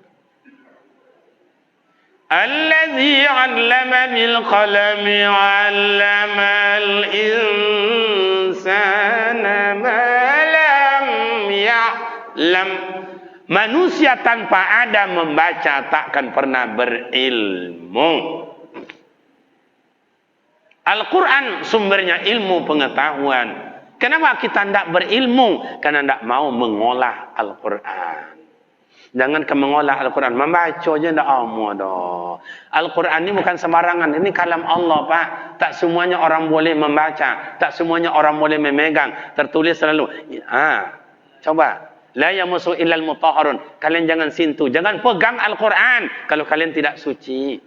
Allazi 'allama bil qalami 'allamal insana ma lam ya'lam. Manusia tanpa ada membaca takkan pernah berilmu. Al-Quran sumbernya ilmu pengetahuan. Kenapa kita tidak berilmu? Karena tidak mau mengolah Al-Quran. Jangan ke mengolah Al-Quran. Membaca aja tidak mau dah. Al-Quran ini bukan sembarangan. Ini kalam Allah, Pak. Tak semuanya orang boleh membaca. Tak semuanya orang boleh memegang. Tertulis selalu. Coba. La yamusu illal mutahharun. Kalian jangan sentuh. Jangan pegang Al-Quran. Kalau kalian tidak suci.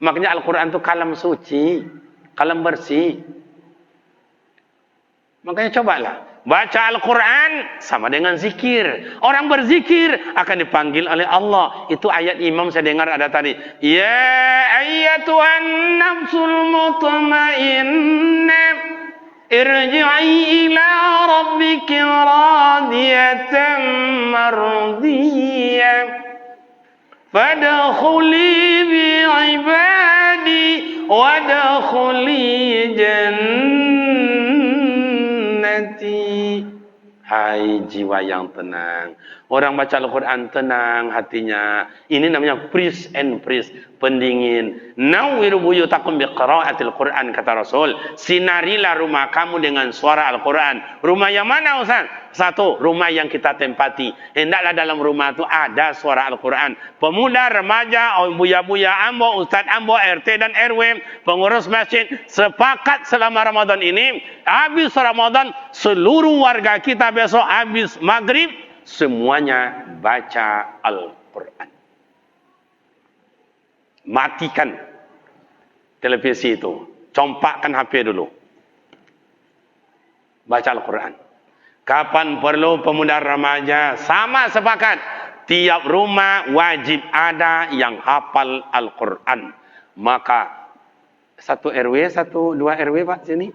Makanya Al-Quran itu kalam suci. Kalam bersih. Makanya cobalah. Baca Al-Quran sama dengan zikir. Orang berzikir akan dipanggil oleh Allah. Itu ayat imam saya dengar ada tadi. Ya ayyatuhan nafsul mutmainnah. Irji'i ila rabbiki radiyatan mardiyah. Fadkhuli bi'ibadi wadkhuli jannati. Hai jiwa yang tenang. Orang baca Al-Quran tenang hatinya. Ini namanya peace and peace. Pendingin. Nawwiru buyutakum biqiraatil Quran, kata Rasul. Sinarilah rumah kamu dengan suara Al-Quran. Rumah yang mana, Ustaz? Satu, rumah yang kita tempati. Hendaklah dalam rumah itu ada suara Al-Quran. Pemuda, remaja, buya-buya ambo, Ustaz ambo, RT dan RW, pengurus masjid, sepakat selama Ramadan ini, habis Ramadan, seluruh warga kita besok habis maghrib, semuanya baca Al-Quran. Matikan televisi itu. Compakkan HP dulu. Baca Al-Quran. Kapan perlu pemuda remaja sama sepakat. Tiap rumah wajib ada yang hafal Al-Quran. Maka satu RW, dua RW Pak sini.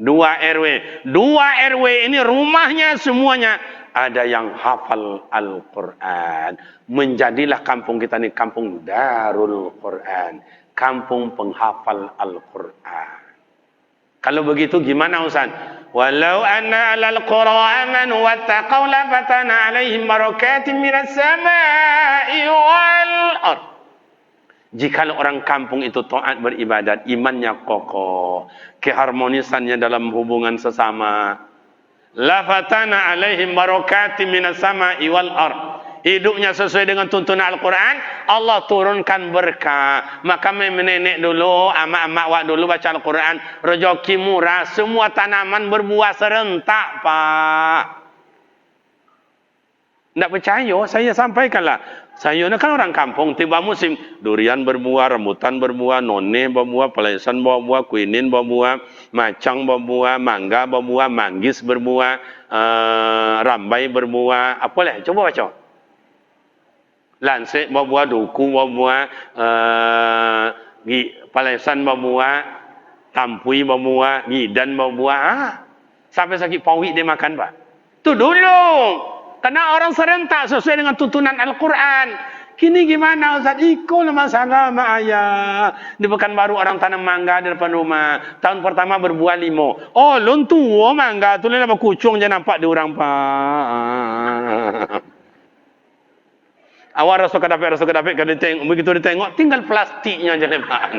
Dua RW. Dua RW ini rumahnya semuanya ada yang hafal Al-Quran. Menjadilah kampung kita ini kampung Darul Quran. Kampung penghafal Al-Quran. Kalau begitu gimana Ustaz? Walau anna alal qura amanu wattaqaw la fatana alaihim barakatin minas samai wal ard. Jikalau orang kampung itu taat beribadat, imannya kokoh, keharmonisannya dalam hubungan sesama, la fatana alaihim barakatin minas samai wal ard. Hidupnya sesuai dengan tuntunan Al-Quran, Allah turunkan berkah. Maka nenek dulu, amak-amak wak dulu baca Al-Quran, rezeki murah, semua tanaman berbuah serentak, Pak. Tidak percaya, saya sampaikanlah. Saya ini kan orang kampung, tiba musim durian berbuah, rambutan berbuah, noneh berbuah, pelesan berbuah, kuinin berbuah, macang berbuah, mangga berbuah, manggis berbuah, rambai berbuah. Apa lah? Coba baca. Lansik berbuah, duku berbuah, palesan berbuah, tampui berbuah, gidan berbuah. Sampai sakit pawik dia makan, Pak. Itu dulu. Karena orang serentak sesuai dengan tuntunan Al-Quran. Kini gimana Ustaz? Ikut masalah mak ayah. Di Pekanbaru orang tanam mangga di depan rumah. Tahun pertama berbuah 5. Oh, lontu mangga. Tu lama kucung je nampak di orang, Pak. Awal rasa kedapik kalau ditengok, begitu ditengok tinggal plastiknya je lepas.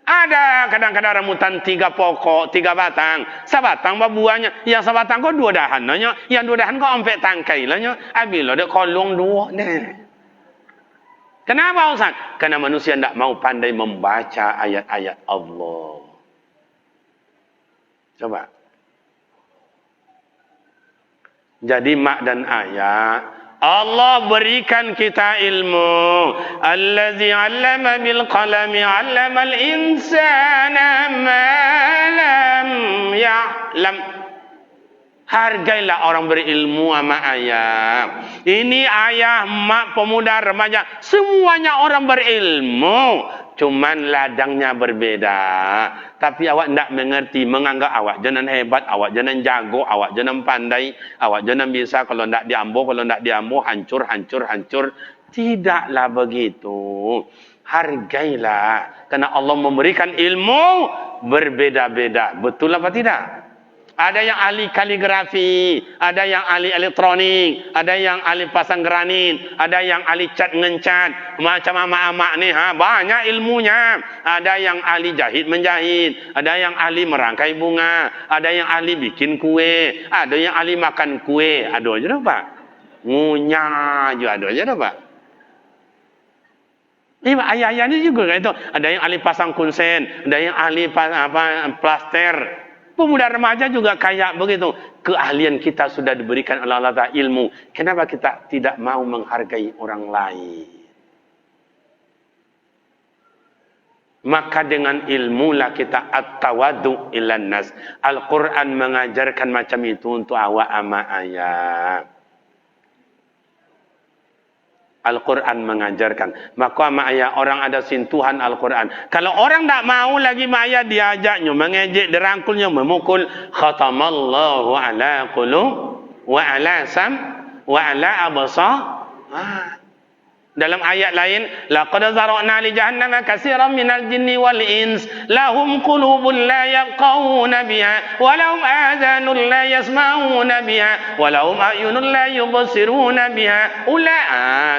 Ada kadang-kadang rambutan 3 pokok, 3 batang. Sabatang buahnya. Yang sabatang kau 2 dahan. Yang 2 dahan kau 4 tangkai. Habis dia kolong 2. Kenapa Ustaz? Karena manusia tidak mau pandai membaca ayat-ayat Allah. Coba. Jadi mak dan ayah, Allah berikan kita ilmu. Allazi 'allama bil qalami 'allamal insana ma lam ya'lam. Hargailah orang berilmu sama ayah. Ini ayah, mak, pemuda, remaja, semuanya orang berilmu. Cuman ladangnya berbeda. Tapi awak tidak mengerti, menganggap awak jangan hebat, awak jangan jago, awak jangan pandai, awak jangan bisa. Kalau tidak diambil, hancur. Tidaklah begitu. Hargailah. Karena Allah memberikan ilmu berbeda-beda. Betul apa tidak? Ada yang ahli kaligrafi, ada yang ahli elektronik, ada yang ahli pasang granit, ada yang ahli cat ngencat, macam amak-amak ni, banyak ilmunya. Ada yang ahli jahit menjahit, ada yang ahli merangkai bunga, ada yang ahli bikin kue, ada yang ahli makan kue, ada aja dah Pak. Ngunyah juga ada aja dah Pak. Ayah-ayah ni juga kan itu. Ada yang ahli pasang kunsen, ada yang ahli plaster. Pemuda remaja juga kayak begitu. Keahlian kita sudah diberikan oleh Allah Ta'ala ilmu. Kenapa kita tidak mau menghargai orang lain? Maka dengan ilmulah kita at-tawadu ilan nas. Al-Quran mengajarkan macam itu untuk awak ama ayah. Al-Quran mengajarkan. Maka mak ayah orang ada sentuhan Al-Quran. Kalau orang tak mau lagi mak ayah diajaknya, mengejek, dirangkulnya, memukul. Khatamallahu ala qulub wa ala sam wa ala absar. Dalam ayat lain, laqad zara'na li jahannama katsiran minal jinni wal ins lahum qulubun la yafqahuna biha wa lahum adhanun la yasma'una biha wa lahum a'yunun la yubsiruna biha.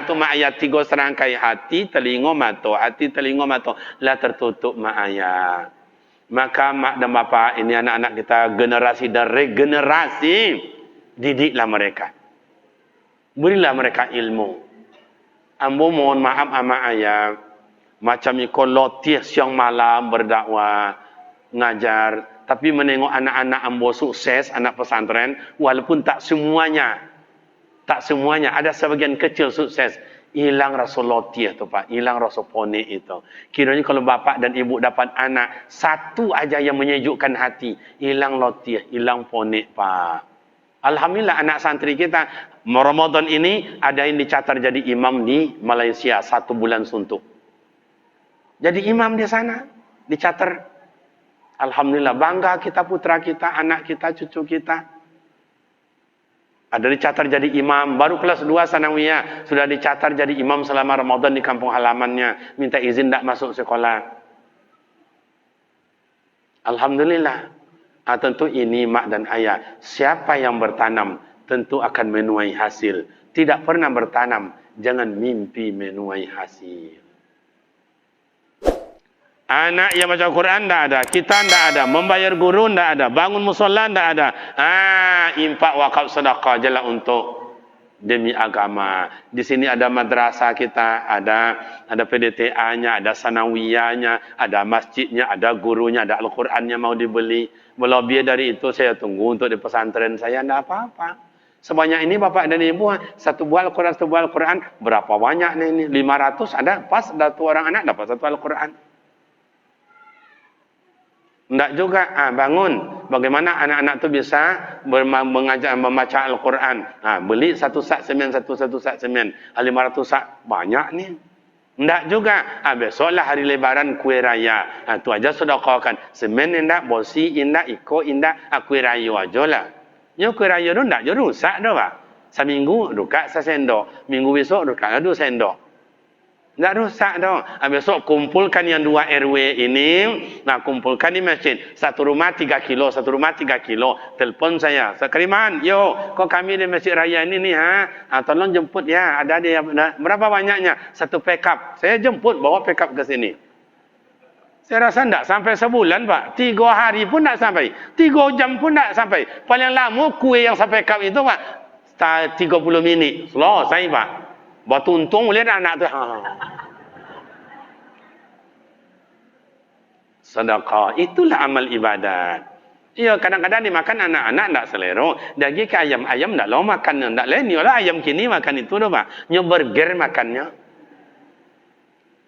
Tu ayat 3 serangkai hati, telinga, mata lah tertutup mak ayat. Maka mak dan bapa ini anak-anak kita generasi dan regenerasi, didiklah mereka. Berilah mereka ilmu. Ambo mohon maaf ama ayah, macam iko lotih siang malam berdakwah, ngajar, tapi menengok anak-anak ambo sukses, anak pesantren, walaupun tak semuanya, ada sebagian kecil sukses, hilang rasa lotih tu Pak, hilang rasa ponik itu. Kiranya kalau bapak dan ibu dapat anak, satu aja yang menyejukkan hati, hilang lotih, hilang ponik Pak. Alhamdulillah anak santri kita Ramadan ini ada yang dicatat jadi imam di Malaysia 1 bulan suntuk. Jadi imam di sana dicatat. Alhamdulillah bangga kita, putra kita, anak kita, cucu kita. Ada dicatat jadi imam baru kelas 2 sanawiyah, sudah dicatat jadi imam selama Ramadan di kampung halamannya, minta izin tak masuk sekolah. Alhamdulillah. Tentu ini mak dan ayah. Siapa yang bertanam tentu akan menuai hasil. Tidak pernah bertanam, jangan mimpi menuai hasil. Anak yang baca Quran tidak ada, kita tidak ada, membayar guru tidak ada, bangun musola tidak ada. Infak wakaf sedekah jelas untuk demi agama. Di sini ada madrasah kita, ada PDTA-nya, ada sanawiyahnya, ada masjidnya, ada gurunya, ada Al-Qurannya mau dibeli. Lebih dari itu saya tunggu untuk di pesantren saya, tidak apa-apa. Sebanyak ini bapak dan ibu, 1 buah Al-Quran, berapa banyak nih? 500 ada, pas ada 2 orang anak dapat 1 Al-Quran. Tidak juga, bangun. Bagaimana anak-anak itu bisa mengajar membaca Al-Quran. Beli 1 sak semen, 1 sak semen. 500 sak, banyak nih. Tidak juga, besoklah hari lebaran kue raya. Itu aja sedekahkan. Semen indak, bosi indak, iko indak, kue raya aja lah. Ya kue raya itu tidak jadi rusak dah Pak. Seminggu rusak 1 sendok. Minggu besok rusak 2 sendok. Tidak rusak dong. Besok kumpulkan yang 2 RW ini. Kumpulkan di masjid. 1 rumah 3 kilo. 1 rumah 3 kilo. Telepon saya. Sekeriman. Yo, kok kami di masjid raya ini nih. Tolong jemput ya. Ada dia. Berapa banyaknya? 1 pick up. Saya jemput. Bawa pick up ke sini. Saya rasa tak sampai sebulan, Pak. 3 hari pun tak sampai. 3 jam pun tak sampai. Paling lama kuih yang sampai kap itu, Pak, 30 minit. Selesai, Pak. Batu untung boleh anak tu. Sedekah itulah amal ibadat. Ya, kadang-kadang dimakan anak-anak tak selera. Daging ke ayam-ayam tak lo makan. Tak lain lah ayam kini makan itu dah, Pak. Nyo burger makannya.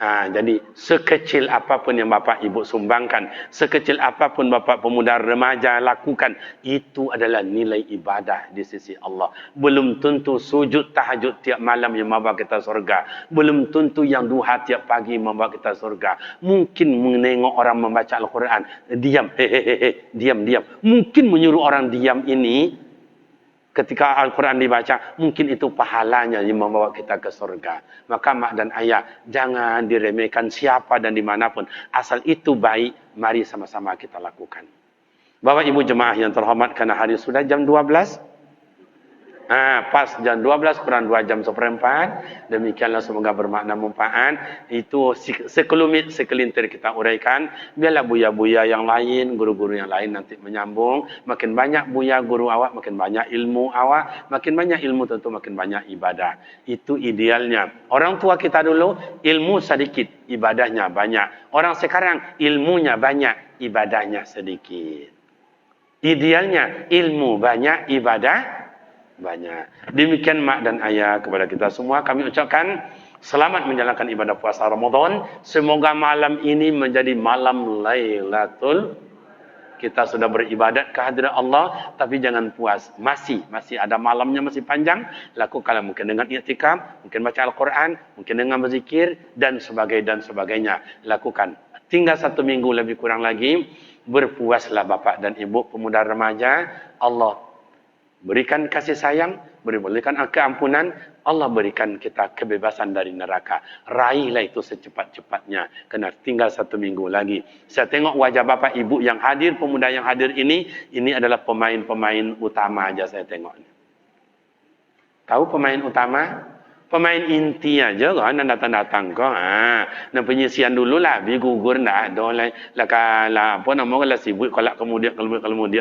Jadi sekecil apapun yang Bapak Ibu sumbangkan, sekecil apapun Bapak pemuda remaja lakukan, itu adalah nilai ibadah di sisi Allah. Belum tentu sujud tahajud tiap malam yang membawa kita surga. Belum tentu yang duha tiap pagi membawa kita surga. Mungkin menengok orang membaca Al-Quran, diam, diam. Mungkin menyuruh orang diam ini, ketika Al-Quran dibaca, mungkin itu pahalanya yang membawa kita ke surga. Maka mak dan ayah, jangan diremehkan siapa dan dimanapun. Asal itu baik, mari sama-sama kita lakukan. Bapak Ibu jemaah yang terhormat, karena hari sudah jam 12. Pas jam 12 kurang 2 jam seperempat. Demikianlah, semoga bermakna manfaat. Itu sekelumit, sekelintir kita uraikan. Biarlah buya-buya yang lain, guru-guru yang lain nanti menyambung. Makin banyak buya guru awak, makin banyak ilmu awak. Makin banyak ilmu tentu makin banyak ibadah. Itu idealnya. Orang tua kita dulu ilmu sedikit, ibadahnya banyak. Orang sekarang ilmunya banyak, ibadahnya sedikit. Idealnya ilmu banyak, ibadah banyak. Demikian mak dan ayah, kepada kita semua kami ucapkan selamat menjalankan ibadah puasa Ramadan. Semoga malam ini menjadi malam Lailatul. Kita sudah beribadat kehadiran Allah, tapi jangan puas. Masih ada malamnya, masih panjang. Lakukanlah mungkin dengan i'tikaf, mungkin baca Al-Quran, mungkin dengan berzikir dan sebagainya. Lakukan. Tinggal 1 minggu lebih kurang lagi. Berpuaslah Bapak dan Ibu pemuda remaja. Allah berikan kasih sayang, berikan keampunan, Allah berikan kita kebebasan dari neraka. Raihlah itu secepat-cepatnya, kerana tinggal 1 minggu lagi. Saya tengok wajah Bapak Ibu yang hadir, pemuda yang hadir ini adalah pemain-pemain utama aja saya tengok. Tahu pemain utama? Pemain inti aja kan, anda datang-datang kok. Nak penyisian dulu lah, bi gugur ndak ada lah apa nama kalau sibuk kalau kemudian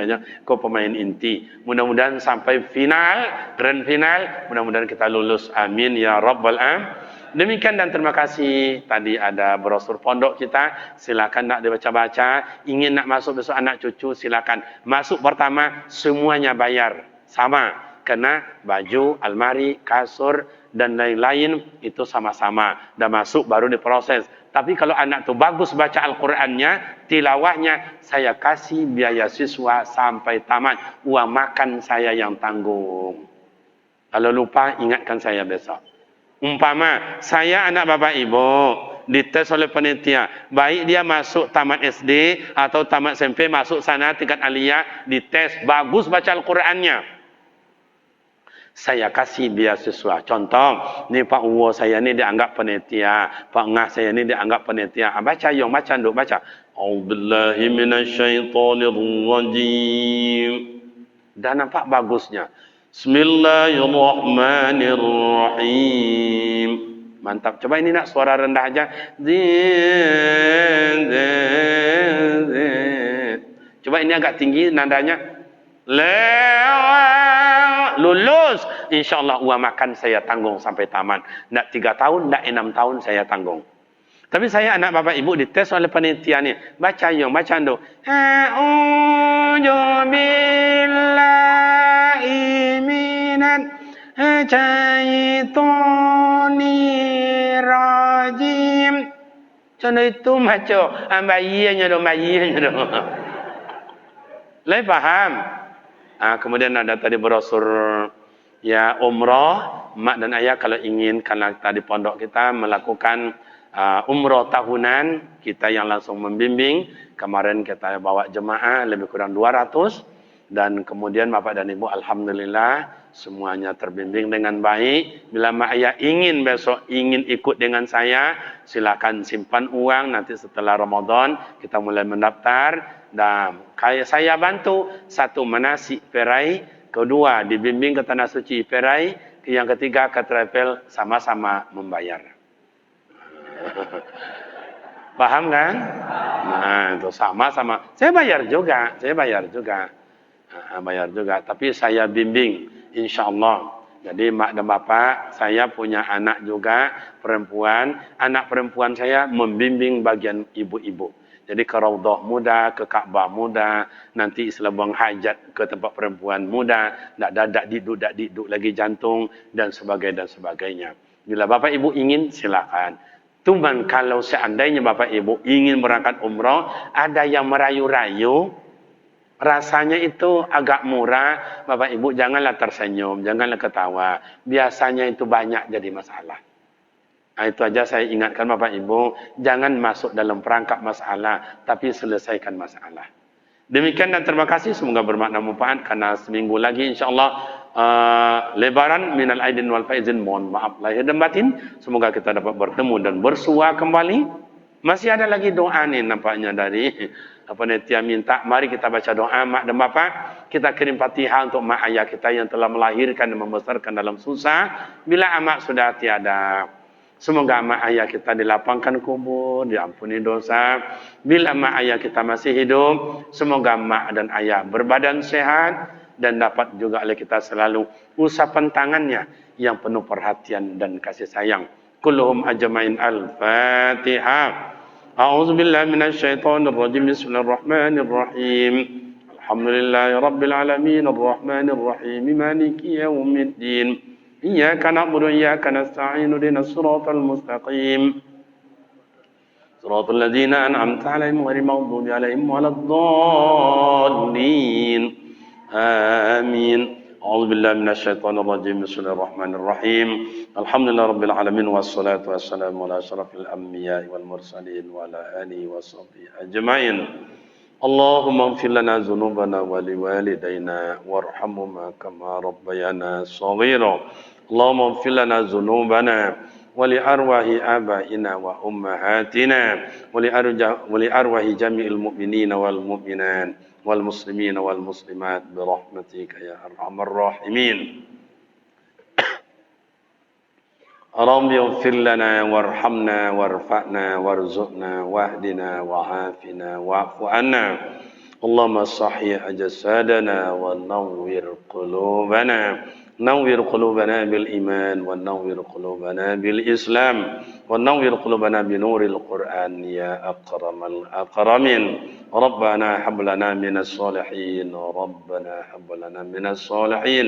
aja kau pemain inti. Mudah-mudahan sampai final, grand final, mudah-mudahan kita lulus. Amin ya rabbal alamin. Demikian dan terima kasih. Tadi ada brosur pondok kita, silakan nak dibaca-baca. Ingin nak masuk besok anak cucu, silakan. Masuk pertama semuanya bayar sama. Kena baju, almari, kasur dan lain-lain itu sama-sama. Dah masuk baru diproses. Tapi kalau anak tu bagus baca Al-Qurannya, tilawahnya, saya kasih biaya siswa sampai tamat. Uang makan saya yang tanggung. Kalau lupa, ingatkan saya besok. Umpama, saya anak Bapak Ibu, dites oleh panitia. Baik dia masuk tamat SD atau tamat SMP, masuk sana tingkat aliyah, dites, bagus baca Al-Qurannya. Saya kasih beasiswa. Contoh, ni Pak Uwo saya ni dianggap panitia, Pak Ngah saya ni dianggap panitia. Baca yang baca nduk baca. A'udzubillahi minasyaitonirrajim. Dan nampak bagusnya. Bismillahirrahmanirrahim. Mantap. Coba ini nak suara rendah aja. Coba ini agak tinggi nadanya. Lulus, insyaAllah uang makan saya tanggung sampai tamat. Nak 3 tahun, nak 6 tahun saya tanggung. Tapi saya anak Bapak Ibu dites oleh panitia ni. Baca yang, baca tu. A'udzubillahi minat syaitonirrajim. Contoh itu macam bayinya tu. Lai faham? Kemudian ada tadi brosur ya umrah. Mak dan ayah kalau ingin, karena tadi pondok kita melakukan umrah tahunan, kita yang langsung membimbing. Kemarin kita bawa jemaah lebih kurang 200. Dan kemudian Bapak dan Ibu alhamdulillah semuanya terbimbing dengan baik. Bila mak ayah ingin besok ingin ikut dengan saya, silakan simpan uang, nanti setelah Ramadan kita mulai mendaftar. Dan saya bantu, 1 manasik Perai, kedua dibimbing ke Tanah Suci Perai, yang ketiga ke travel, sama-sama membayar. Paham kan? Nah, itu sama-sama. Saya bayar juga. Bayar juga. Tapi saya bimbing, insya Allah. Jadi mak dan bapak, saya punya anak juga perempuan. Anak perempuan saya membimbing bagian ibu-ibu. Jadi ke Raudhah muda, ke Ka'bah muda, nanti Islam buang hajat ke tempat perempuan muda, dak diduk lagi jantung dan sebagainya. Bila bapak ibu ingin, silakan. Cuman kalau seandainya bapak ibu ingin berangkat umrah, ada yang merayu-rayu, rasanya itu agak murah, bapak ibu janganlah tersenyum, janganlah ketawa. Biasanya itu banyak jadi masalah. Nah, itu aja saya ingatkan bapak ibu, jangan masuk dalam perangkap masalah, tapi selesaikan masalah. Demikian dan terima kasih, semoga bermakna manfaat, karena seminggu lagi insyaAllah lebaran minal aidin wal faizin, mohon maaf lahir dan batin, semoga kita dapat bertemu dan bersua kembali. Masih ada lagi doa nih nampaknya dari Tia minta, mari kita baca doa mak dan bapak, kita kirim Fatihah untuk mak ayah kita yang telah melahirkan dan membesarkan dalam susah, bila amak sudah tiada. Semoga mak ayah kita dilapangkan kubur, diampuni dosa. Bila mak ayah kita masih hidup, semoga mak dan ayah berbadan sehat dan dapat juga oleh kita selalu usapan tangannya yang penuh perhatian dan kasih sayang. Kulluhum ajmain al-Fatihah. A'udzu billahi minasyaitonir rajim. Bismillahirrahmanirrahim. Alhamdulillahi rabbil alamin arrahmanir rahim maliki yaumiddin. إياك نعبد وإياك نستعين اهدنا الصراط المستقيم صراط الذين أنعمت عليهم غير المغضوب عليهم ولا الضالين آمين أعوذ بالله من الشيطان الرجيم بسم الله الرحمن الرحيم الحمد لله رب العالمين والصلاة والسلام على أشرف الأنبياء والمرسلين وعلى آله وصحبه أجمعين اللهم اغفر لنا ذنوبنا ولوالدينا وارحمهما كما ربيانا صغيرا اللهم اغفر لنا ذنوبنا ولأرواح آبائنا وأمهاتنا ولأرواح جميع المؤمنين والمؤمنات والمسلمين والمسلمات برحمتك يا أرحم الراحمين رب اغفر لنا وارحمنا وارفعنا وارزقنا واهدنا وعافنا واعف عنا اللهم صحح أجسادنا ونور قلوبنا نور قلوبنا بالإيمان ونور قلوبنا بالإسلام ونور قلوبنا بنور القرآن يا أكرم الأكرمين ربنا هب لنا من الصالحين ربنا هب لنا من الصالحين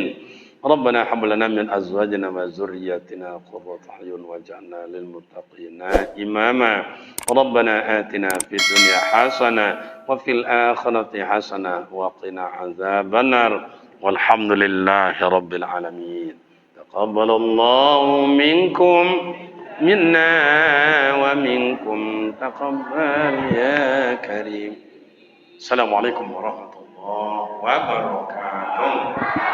ربنا هب لنا من أزواجنا وذرياتنا قرة أعين واجعلنا للمتقين إماما ربنا آتنا في الدنيا حسنة وفي الآخرة حسنة وقنا عذاب النار والحمد لله رب العالمين تقبل الله منكم منا ومنكم تقبل يا كريم السلام عليكم ورحمة الله وبركاته